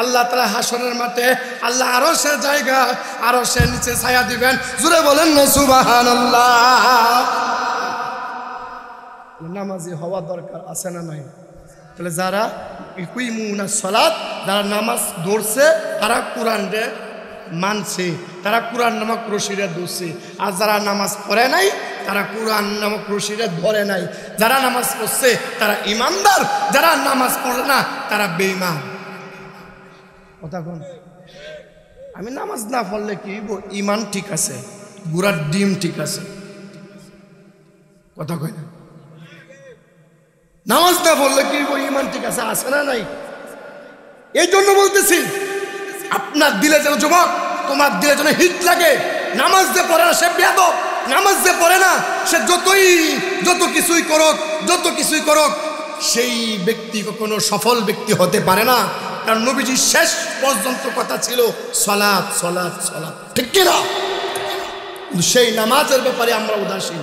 Speaker 1: আল্লাহ তাআলা হাসরের মাঠে আল্লাহ আরশের জায়গা, আরশের নিচে ছায়া দিবেন। জোরে বলেন না সুবহানাল্লাহ। নামাজি হওয়া দরকার আছে না নাই? তাহলে যারা ইকুইমুনাস সালাত, যারা নামাজ ধরছে তারা কোরআনরে মানছে, তারা কোরআন নামক রশিরে ধরছে। আর যারা নামাজ পড়ে নাই তারা কোরআন নামক রশিরে ধরে নাই। যারা নামাজ পড়ছে তারা ইমানদার, যারা নামাজ পড়ে না তারা বেঈমান। কথা কোন? আমি নামাজ না পড়লে কি ইমান ঠিক আছে, গুড়ার ডিম ঠিক আছে। কথা কয় না? নামাজ না পড়লে কি ইমান ঠিক আছে, আছে না নাই? এই জন্য বলতেছি আপনার দিলে যেন যুবক, তোমার দিলে যেন হিট লাগে। নামাজ যে পড়ে না সে বেয়াদব, নামাজ যে পড়ে না সে যত কিছুই করুক সেই ব্যক্তি কখনো সফল ব্যক্তি হতে পারে না। কারণ নবীজির শেষ পর্যন্ত কথা ছিল সালাত সালাত সালাত, ঠিক কিনা? কিন্তু সেই নামাজের ব্যাপারে আমরা উদাসীন।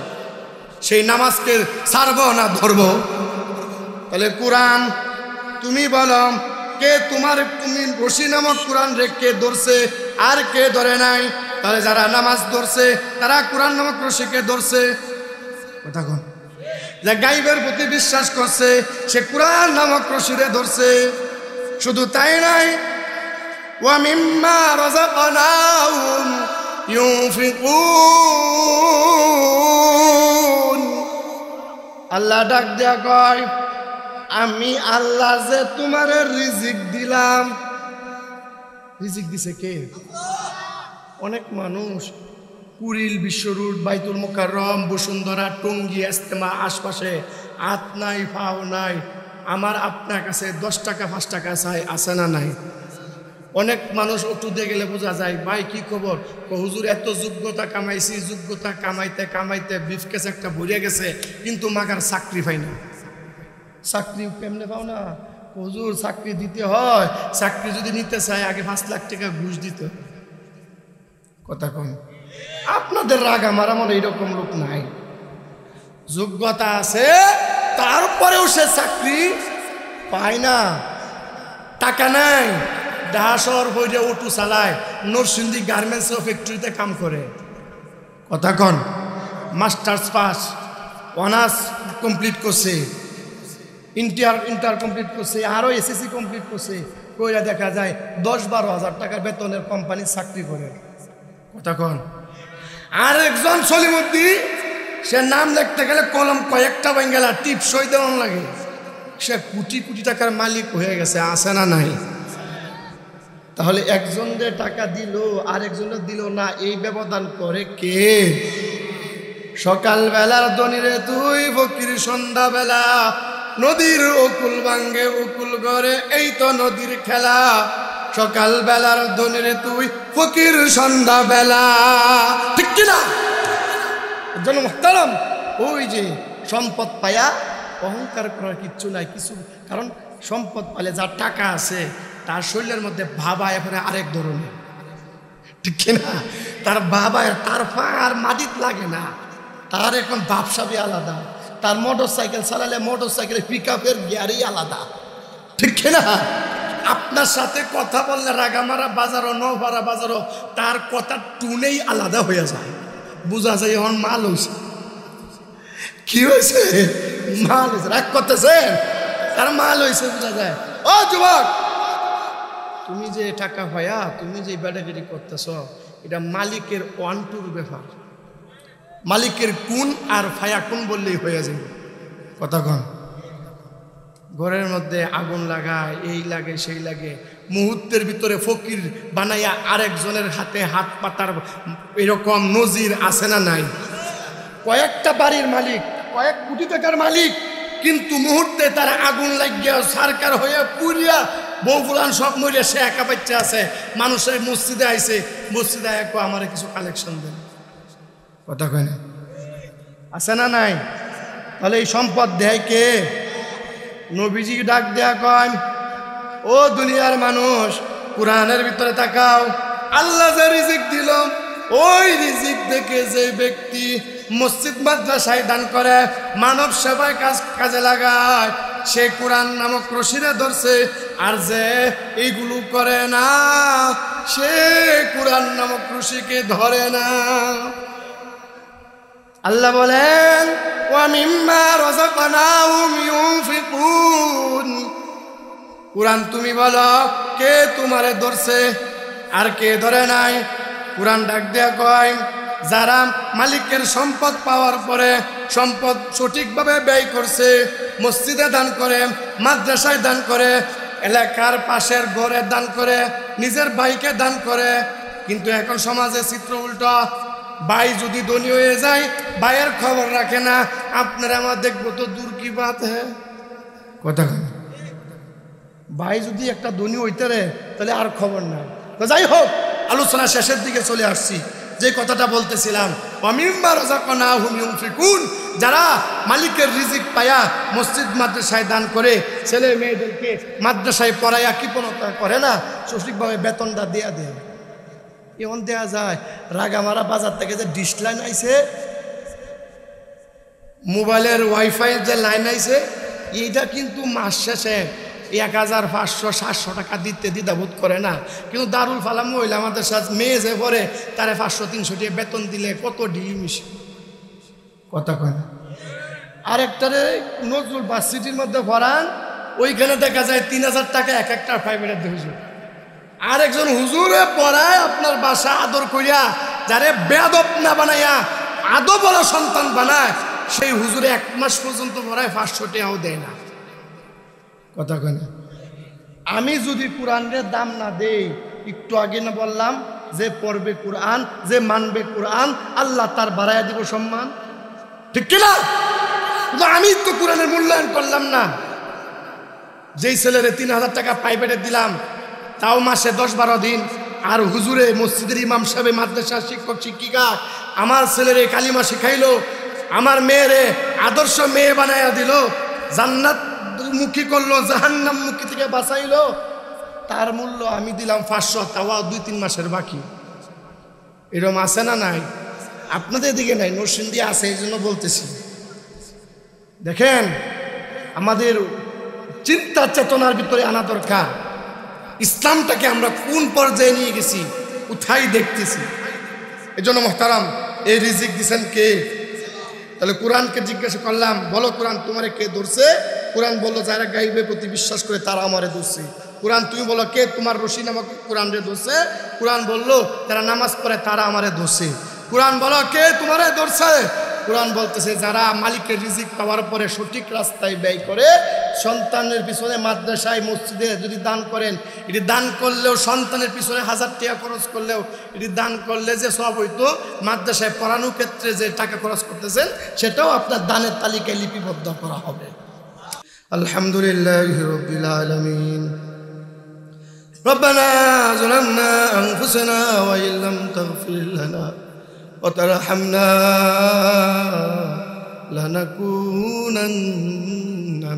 Speaker 1: সেই নামাজকে ছাড়বো না ধরবো? তাহলে কোরআন তুমি বলো, কে তুমি রশি নামক কোরআন রে কে ধরছে আর কে ধরে নাই? তাহলে যারা নামাজ ধরছে তারা কোরআন নামক রশিকে ধরছে। কথা কোন? যে গাইবের প্রতি বিশ্বাস করছে সে কোরআন নামক রশিরে ধরছে। শুধু তাই নাই, ওয়া মিম্মা রাযাকনাহুম ইউনফিকুন। আল্লাহ ডাক দেয়া কয়, আমি আল্লাহ যে তোমার রিজিক দিলাম। রিজিক দিছে কে? অনেক মানুষ কুড়িল, বিশ্ব রোড, বাইতুল মোকাররম, বসুন্ধরা, টঙ্গী, ইস্তেমা আশপাশে হাত নাই পাও নাই। আমার আপনার কাছে 10 টাকা 5 টাকা চাই, আছে না নাই? অনেক মানুষ অটু দিয়ে গেলে বোঝা যায়, ভাই কি খবর? হুজুর এত যোগ্যতা কামাইছি, যোগ্যতা কামাইতে কামাইতে বিফকেস একটা ভরিয়ে গেছে, কিন্তু মাগার চাকরি পাই না। চাকরি কেমনে পাও না? হুজুর চাকরি দিতে হয়, চাকরি যদি নিতে চায় আগে 5 লাখ টাকা ঘুষ দিতে। কথা কন? আপনাদের রাগ আমার এইরকম লোক নাই। যোগ্যতা আছে তারপরেও সে চাকরি পায় না, টাকা নাই, ডাহাসর হয়ে অটো চালায়, নরসিংদী গার্মেন্টস ফ্যাক্টরিতে কাম করে। কথা কন? মাস্টার্স পাস, অনার্স কমপ্লিট করছে, ইন্টার কমপ্লিট করছে, আরও এসএসসি কমপ্লিট করছে, কইরা দেখা যায় 10-12 হাজার টাকার বেতনের কোম্পানির চাকরি করে। কথা কন? আর একজন সলিমুদ্দিন, সে নাম লিখতে গেলে কলম কয়েকটা বাঙ্গালা টিপ সই দেওয়ান লাগে, সে কোটি কোটি টাকার মালিক হয়ে গেছে, আছে না নাই? তাহলে একজনের টাকা দিল আর একজনের দিল না, এই ব্যবধান করে কে? সকালবেলার ধনীরে তুই ফকির, সন্ধ্যাবেলা নদীর অকুল ভাঙ্গে উকুল করে, এই তো নদীর খেলা। সকালবেলার ধনীরে তুই ফকির, সন্ধ্যাবেলা, ঠিক কিনা? জন মুহতারাম, ওই যে সম্পদ পায়া অহংকার করার কিচ্ছু নাই কিছু। কারণ সম্পদ পালে যার টাকা আছে তার শরীরের মধ্যে ভাবা এখন আরেক ধরনের, ঠিক কিনা? তার বাবা, তার পার মাটিত লাগে না, তার এখন ভাবসাবি আলাদা, তার মোটর সাইকেল চালালে মোটর সাইকেলের পিকআপের গিয়ারই আলাদা, ঠিক কিনা? আপনার সাথে কথা বললে রাগামারা বাজারও নৌভাড়া বাজারও তার কথা টুনেই আলাদা হয়ে যায়, বোঝা যায় এখন মাল হয়েছে। কি হয়েছে? মাল হয়েছে। রাগ করতেছেন? তার মাল হয়েছে, বোঝা যায়। ও যুবক, তুমি যে টাকা ভাইয়া, তুমি যে ব্যাটাগিরি করতেছ, এটা মালিকের 1-2 ব্যাপার। মালিকের কোন আর ফায়া কোন বললেই হয়ে যাবে। কথা কন? ঘরের মধ্যে আগুন লাগায়, এই লাগে সেই লাগে, মুহূর্তের ভিতরে ফকির বানাইয়া আরেকজনের হাতে হাত পাতার এরকম নজির আছে না নাই? কয়েকটা বাড়ির মালিক, কয়েক কোটি টাকার মালিক, কিন্তু মুহূর্তে তারা আগুন লাগিয়া সরকার হয়ে পুরিয়া বউ ফুলান সব মরিয়া সে একা বাচ্চা আছে। মানুষের মসজিদে আইছে, মসজিদে একো আমার কিছু কালেকশন দেন। কথা কয় না? আছে না নাই? তাহলে এই সম্পদ দেয় কে? নবীজি ডাক দেয়া কয়, ও দুনিয়ার মানুষ, কোরআনের ভিতরে তাকাও। আল্লাহ যে রিজিক দিল, ওই রিজিক দেখে যে ব্যক্তি মসজিদ মাদ্রাসায় দান করে, মানব সেবায় কাজে লাগায়, সে কোরআন নামক রশিরে ধরছে। আর যে এইগুলো করে না, সে কোরআন নামক রশিকে ধরে না। আল্লাহ বলেন, ওয়া মিম্মা রাযাকনাহুম ইউনফিকুন। কোরআন তুমি বলো, কে তোমারে ধরছে? আর কে ধরে নাই? কুরআন ডাক দেয়া কয়, যারা মালিকের সম্পদ পাওয়ার পরে সম্পদ সঠিকভাবে ব্যয় করছে, মসজিদে দান করে, মাদ্রাসায় দান করে, এলাকার পাশের ঘরে দান করে, নিজের ভাইকে দান করে। কিন্তু এখন সমাজে চিত্র উল্টো, ভাই যদি ধনী হয়ে যায় ভাইয়ের খবর রাখে না। আপনারা আমার দেখবো তো দূর কি বাত হ্যাঁ কথা। ভাই যদি একটা ধনী হইতে রে তাহলে আর খবর নাই। তো যাই হোক, আলোচনা শেষের দিকে চলে আসছি। যে কথাটা বলতেছিলাম, যারা মালিকের রিজিক পায়া মসজিদ মাদ্রাসায় দান করে, ছেলে মেয়েদেরকে মাদ্রাসায় পড়াইয়া কৃপণতা করে না, সঠিকভাবে বেতনটা দেয়া দেয়। এমন দেয়া যায়, রাগামারা বাজার থেকে যে ডিশ লাইন আইছে, মোবাইলের ওয়াইফাই যে লাইন আইছে, এইটা কিন্তু মাস শেষে 1500-700 টাকা দিতে দ্বিধাবোধ করে না। কিন্তু দারুল ফালাম মহিলা আমাদের সাথে মেয়ে যে পরে তারে 500-300 টাকা বেতন দিলে কত ডিল মিশে কথা কয় না। আরেকটারে নজরুল ভার্সিটির মধ্যে পড়ান, ওইখানে দেখা যায় 3000 টাকা এক একটা প্রাইভেটের হুজুর। আরেকজন হুজুরে পড়ায় আপনার বাসা আদর করিয়া, যারে বেয়াদব না বানাইয়া আদবওয়ালা সন্তান বানায়, সেই হুজুরে 1 মাস পর্যন্ত পড়ায় 500 টাকাও দেয় না কথা কয় না। আমি যদি কোরআনের দাম না দেই, একটু আগে না বললাম যে পড়বে কোরআন, যে মানবে কোরআন, আল্লাহ তার বাড়াইয়া দিব সম্মান, ঠিক কিনা? আমি তো কোরআনের মূল্যায়ন করলাম না। যেই ছেলেরে 3000 টাকা প্রাইভেটে দিলাম, তাও মাসে 10-12 দিন, আর হুজুরে মসজিদের ইমাম সাহেব, মাদ্রাসার শিক্ষক শিক্ষিকা আমার ছেলেরে কালিমা শিখাইলো, আমার মেয়েরে আদর্শ মেয়ে বানাইয়া দিল, জান্নাত মুখী করলো, জাহান্নাম মুখী থেকে বাঁচাইলো, তার মূল্য আমি দিলাম 500, তাও 2-3 মাসের বাকি। এরকম আছে না নাই? আপনাদের দিকে নাই, নরসিংদী আছে, এই জন্য বলতেছি। দেখেন, আমাদের চিন্তা চেতনার ভিতরে আনা দরকার, ইসলামটাকে আমরা কোন পর্যায়ে নিয়ে গেছি, কোথায় দেখতেছি। এই জন্য মোহতারাম, এই রিজিক দিছেন কে? তাহলে কোরআনকে জিজ্ঞাসা করলাম, বলো কোরআন তোমারে কে ধরছে? কোরআন বললো, যারা গাইবে প্রতি বিশ্বাস করে তারা আমারে ধরছে। কোরআন তুমি বলো, কে তোমার রশি নামক কোরআন রে ধরছে? কোরআন বললো, যারা নামাজ পড়ে তারা আমারে ধরছে। কোরআন বলো, কে তোমারে ধরছে? কোরআন বলতেছে, যারা মালিকের রিজিক পাওয়ার পরে সঠিক রাস্তায় ব্যয় করে, সন্তানের পিছনে মাদ্রাসায় মসজিদে যদি দান করেন, এটি দান করলেও, সন্তানের পিছনে 1000 টাকা খরচ করলেও এটি দান করলে যে সব হইতো, মাদ্রাসায় পড়ানোর ক্ষেত্রে যে টাকা খরচ করতেছেন সেটাও আপনার দানের তালিকায় লিপিবদ্ধ করা হবে। আলহামদুলিল্লাহি রাব্বিল আলামিন। রব্বানা যালামনা আনফুসানা ওয়া ইল্লাম তাগফির লানা ওয়া তারহামনা লানাকুনান্না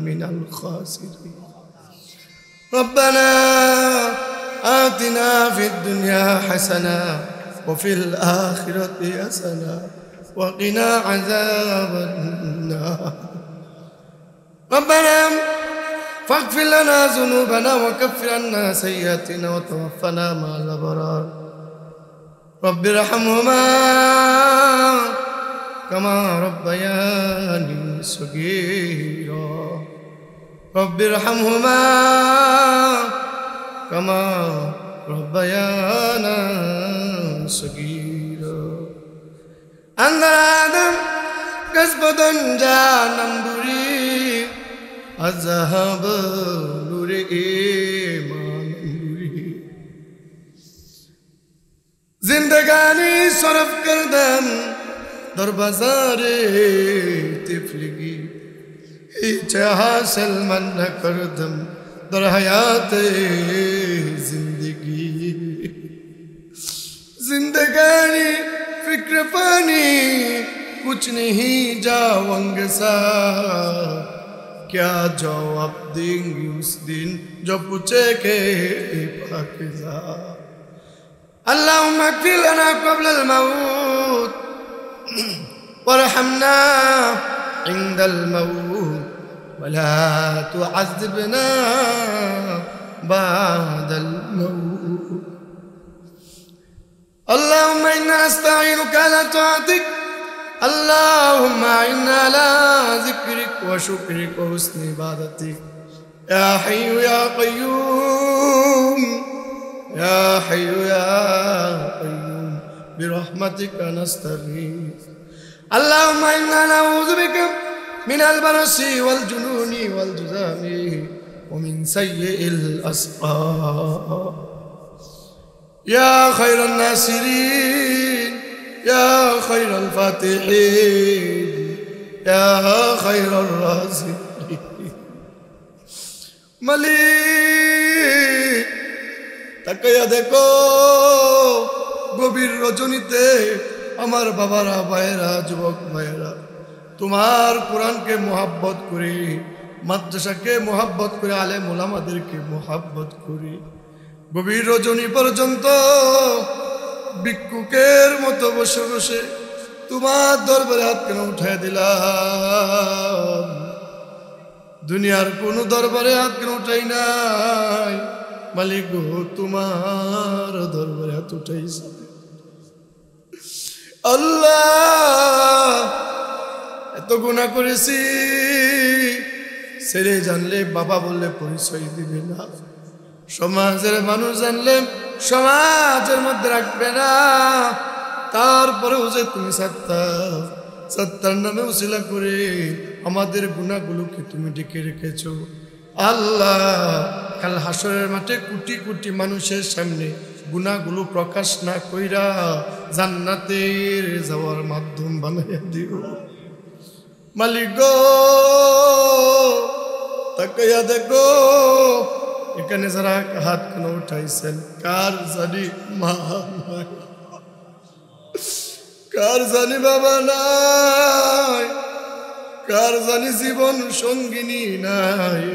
Speaker 1: মিনাল খাসিরিন। রব্বানা আতিনা ফিদ দুনিয়া হাসানা ওয়া ফিল আখিরাতি হাসানা ওয়া কিনা আযাবান নার। ربنا فاغفر لنا ذنوبنا وكفر عنا سيئاتنا وتوفنا مع الأبرار. رب ارحمهما كما ربياني صغيرا. رب ارحمهما كما ربيانا صغيرا. أنظر آدم كسبة جانم دوري अज़हब नूरे ईमान नूरी. जिंदगानी सरफ करदम दर बाज़ारे तिफलिगी, हिच हासिल मन न करदम दर हयाते जिंदगी. जिंदगानी फिक्र पानी कुछ नहीं जावंग सा, क्या जवाब देंगी उस दिन जो पूछेगे पाकीज़ा. अल्लाहुम्मा अग़फ़िर लना क़ब्लल मौत वरहमना इंदल मौत वला तुअज़्ज़िबना बअदल मौत. अल्लाहुम्मा इन्ना नस्तईनुका अला ताअतिक. اللهم إنا على ذكرك وشكرك وحسن عبادتك. يا حي يا قيوم يا حي يا قيوم برحمتك نستغيث اللهم إنا نعوذ بك من البرص والجنون والجذام ومن سيء الأسقام يا خير الناصرين يا خير الفاتحين يا خير الرازقين মালিক তাকাইয়া দেখো গভীর রজনীতে আমার বাবারা ভাইয়েরা যুবক ভাইয়েরা তোমার কোরআনকে মোহাব্বত করে মাদ্রাসাকে মোহাব্বত করে আলেম ওলামাদেরকে মোহাব্বত করে গভীর রজনী পর্যন্ত ভিক্ষুকের মতো বসে বসে তোমার দরবারে হাত কেন উঠায় দিলাম দুনিয়ার কোন দরবারে হাত কেন উঠাই নাই মালিক গো তোমার দরবারে হাত উঠাইছি আল্লাহ এত গুনাহ করেছি ছেলে জানলে বাবা বললে পরিচয় দিবে না সমাজের মানুষ জানলে সমাজের মধ্যে রাখবে না তারপরেও যে তুমি সত্তার নামে উসিলা করে আমাদের গুনাহগুলোকে তুমি ঢেকে রেখেছো আল্লাহ কাল হাসরের মাঠে কোটি কোটি মানুষের সামনে গুনাহগুলো প্রকাশ না কইরা জান্নাতের যাওয়ার মাধ্যম বানাইয়া দিও মালিক গো তাকাইয়া দেখো এখানে যারা হাত কেন উঠাইছেন কার জানি মা নাই কার জানি বাবা নাই কার জানি জীবন সঙ্গিনী নাই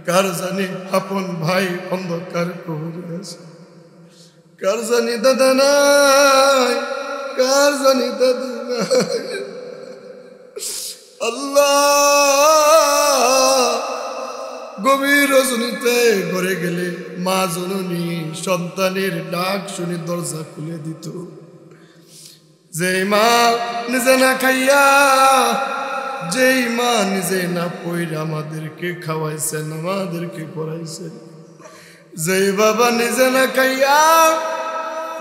Speaker 1: কার জানি আপন ভাই অন্ধকার কবরে আছে কার জানি দাদা নাই কার জানি দাদু নাই আল্লাহ গভীর রজনীতে ঘরে গেলে মা জননী সন্তানের ডাক শুনে দরজা খুলে দিত যেই মা নিজে না খাইয়া যেই মা নিজে না পইরা আমাদেরকে খাওয়াইছেন আমাদেরকে পড়াইছেন যেই বাবা নিজে না খাইয়া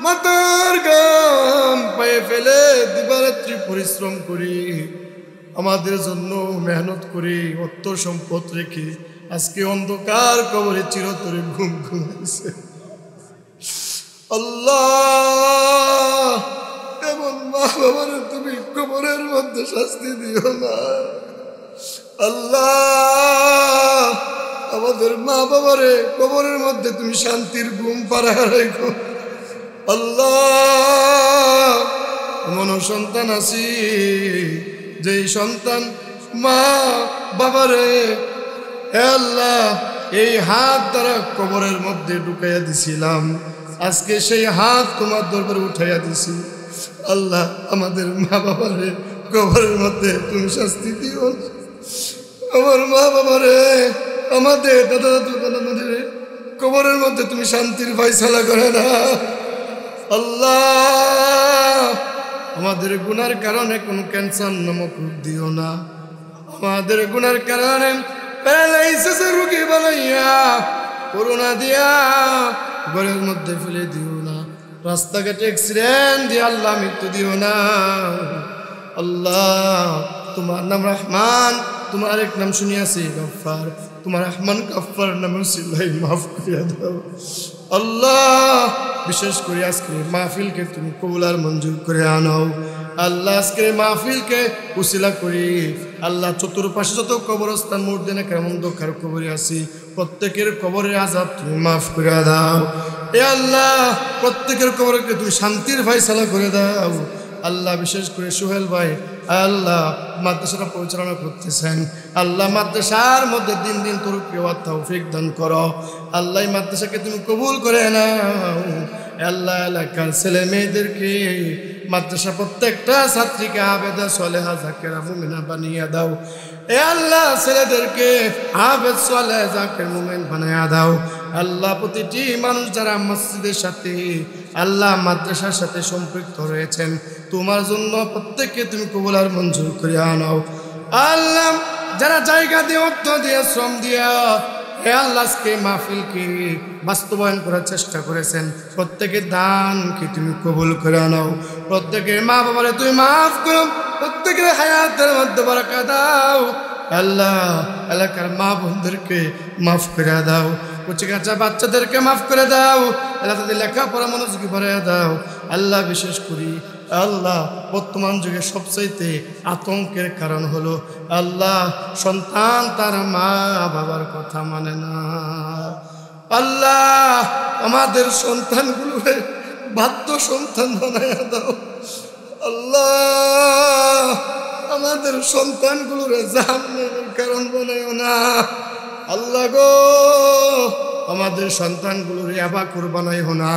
Speaker 1: মাথার ঘাম পায়ে ফেলে দিবারাত্রি পরিশ্রম করি আমাদের জন্য মেহনত করে অর্থ সম্পদ রেখে আজকে অন্ধকার কবরে চিরতরে ঘুম ঘুমাইছে আল্লাহ এমন মা বাবার তুমি কবরের মধ্যে শাস্তি দিও না আল্লাহ আমাদের মা বাবারে কবরের মধ্যে তুমি শান্তির ঘুম পাড়ায় রেখো আল্লাহ এমন সন্তান আছি যেই সন্তান মা বাবারে আল্লাহ এই হাত দ্বারা কবরের মধ্যে ঢুকাইয়া দিছিলাম আজকে সেই হাত তোমার দরবারে উঠাইয়া দিছি আল্লাহ আমাদের মা বাবারে কবরের মধ্যে তুমি শাস্তি দিও আমার মা বাবারে আমাদের দাদা দাদুদের কবরের মধ্যে তুমি শান্তির ফয়সালা করে না আল্লাহ আমাদের গুনার কারণে কোনো ক্যান্সার নামক রোগ দিও না আমাদের গুনার কারণে প্যারালাইসিসের রোগী বানাইয়া করোনা দিয়া ঘরের মধ্যে ফেলে দিও না রাস্তাঘাটে অ্যাক্সিডেন্ট দিয়ে আল্লাহ মৃত্যু দিও না আল্লাহ তোমার নাম রহমান তোমার আরেক নাম শুনিয়াছি গফফার তোমার রহমান গফফার নাম সিলাই মাফ করিয়া দাও আল্লাহ বিশেষ করে আজকে মাহফিলকে তুমি কবুল আর মঞ্জুর করে আনাও আল্লাহ আজকে মাহফিলকে উসিলা করি আল্লাহ চতুর্পাশে যত কবরস্থান মুর্দেনে কেমন দক্ষার কবরে আছি প্রত্যেকের কবরের আযাব তুমি মাফ করে দাও এ আল্লাহ প্রত্যেকের কবরকে তুমি শান্তির ফয়সালা করে দাও আল্লাহ বিশেষ করে সোহেল ভাই আল্লাহ মাদ্রাসাটা পরিচালনা করতেছেন আল্লাহ মাদ্রাসার মধ্যে দিন দিন তরুককে তৌফিক দান করো আল্লাহ মাদ্রাসাকে তুমি কবুল করে নাও আল্লাহ এলাকার ছেলে মেয়েদেরকে মাদ্রাসা প্রত্যেকটা ছাত্রীকে আবেদা সলেহা জাকেরা মুমিনা বানিয়ে দাও এ আল্লাহ ছেলেদেরকে আবেদ সলেহ জাকের মুমিন বানিয়ে দাও আল্লাহ প্রতিটি মানুষ যারা মসজিদের সাথে আল্লাহ মাদ্রাসার সাথে সম্পৃক্ত রয়েছেন তোমার জন্য প্রত্যেককে তুমি কবুল আর মঞ্জুর করে আনাও আল্লাহ যারা জায়গা দিয়ে অর্থ দিয়ে শ্রম দিয়া হে আল্লাহ আজকে মাহফিলকে বাস্তবায়ন করার চেষ্টা করেছেন, প্রত্যেকের দানকে তুমি কবুল করে নাও, প্রত্যেকের মা বাবারে তুমি মাফ করো, প্রত্যেকের হায়াতের মধ্যে বারাকা দাও। আল্লাহ এলাকার মা বোনদেরকে মাফ করে দাও, কচিকাঁচা বাচ্চাদেরকে মাফ করে দাও, আল্লাহ তাদের লেখাপড়া মনোযোগী বাড়াইয়া দাও। আল্লাহ বিশেষ করি আল্লাহ বর্তমান যুগে সবচাইতে আতঙ্কের কারণ হলো আল্লাহ সন্তান তার মা বাবার কথা মানে না। আল্লাহ আমাদের সন্তানগুলোকে বাধ্য সন্তান বানাইয়া দাও। আল্লাহ আমাদের সন্তানগুলোরে জাহান্নামের কারণ বানাইও না। আল্লাহ গো আমাদের সন্তানগুলোরে আবাকুর বানাইও না,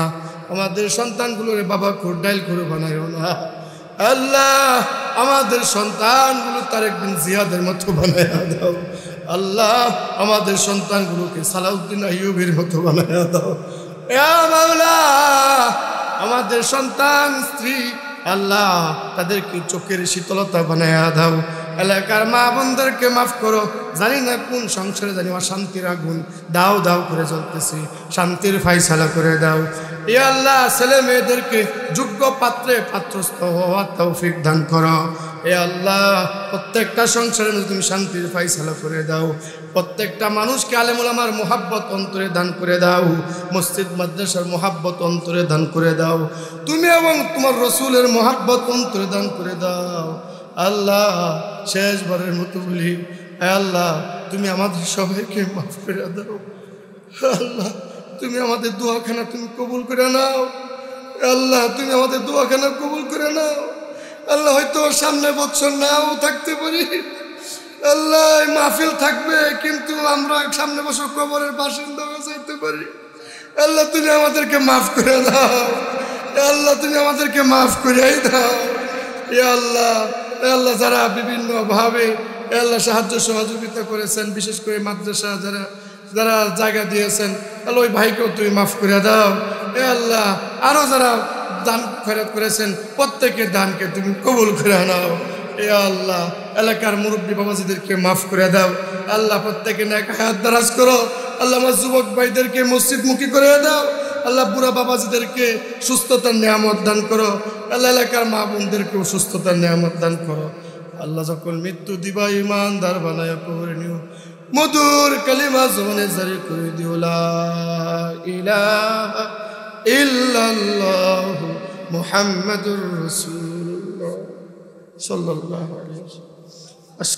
Speaker 1: আমাদের সন্তানগুলোরে বাবাকুর ডাইল করে বানাইও না। আল্লাহ আমাদের সন্তানগুলো তারেক বিন জিয়াদের মতো বানাইয়া দাও। আল্লাহ আমাদের সন্তানগুলোকে সালাউদ্দিন আইয়ুবের মতো বানাইয়া দাও। ইয়া মাওলা আমাদের সন্তান স্ত্রী আল্লাহ তাদেরকে চোখের শীতলতা বানাইয়া দাও। এলাকার মা বোনদেরকে মাফ করো, জানি না কোন সংসারে জানি অশান্তির আগুন দাও দাও করে জ্বলতেছে, শান্তির ফাইসালা করে দাও। ইয়া আল্লাহ ছেলে মেয়েদেরকে যোগ্য পাত্রে পাত্রস্থ হওয়ার তৌফিক দান করো। এ আল্লাহ প্রত্যেকটা সংসারে তুমি শান্তির ফাইসালা করে দাও, প্রত্যেকটা মানুষকে আলেমুল আমার মোহাব্বত অন্তরে দান করে দাও, মসজিদ মাদ্রাসার মোহাব্বত অন্তরে দান করে দাও, তুমি এবং তোমার রসুলের মোহাব্বত অন্তরে দান করে দাও। আল্লাহ শেষবারের মতো বলি আল্লাহ তুমি আমাদের সবাইকে মাফ করে দাও। আল্লাহ তুমি আমাদের দোয়াখানা তুমি কবুল করে নাও। আল্লাহ তুমি আমাদের দোয়াখানা কবুল করে নাও। আল্লাহ হয়তো সামনে বছর নাও থাকতে পারি, আল্লাহ মাহফিল থাকবে কিন্তু আমরা সামনে বছর কবরের বাসিন্দা হয়ে যেতে পারি। আল্লাহ তুমি আমাদেরকে মাফ করে দাও। আল্লাহ তুমি আমাদেরকে মাফ করে দাও। আল্লাহ আল্লাহ যারা বিভিন্নভাবে আল্লাহ সাহায্য সহযোগিতা করেছেন, বিশেষ করে মাদ্রাসা যারা যারা জায়গা দিয়েছেন আল্লাহ ওই ভাইকেও তুমি মাফ করে দাও। আল্লাহ আরও যারা দান খয়রাত করেছেন প্রত্যেকের দানকে তুমি কবুল করে নাও। আল্লাহ এলাকার মুরব্বী বাবাজিদেরকে মাফ করে দাও। আল্লাহ প্রত্যেকে নেক হায়াত দারাজ করো। আল্লাহ আমার যুবক ভাইদেরকে মসজিদমুখী করে দাও। আল্লাহ বুড়া বাবাজিদেরকে সুস্থতার নিয়ামত দান করো। আল্লাহ এলাকার মা বোনদেরকেও সুস্থতার নিয়ামত দান করো। আল্লাহ যখন মৃত্যু দিবা ইমানদার বানায় করে নিও, মধুর কালিমা জবানে জারি করে দিও লা ইলাহা ইল্লাল্লাহু মুহাম্মাদুর রাসূলুল্লাহ সাল্লাল্লাহু আলাইহি ওয়াসাল্লাম।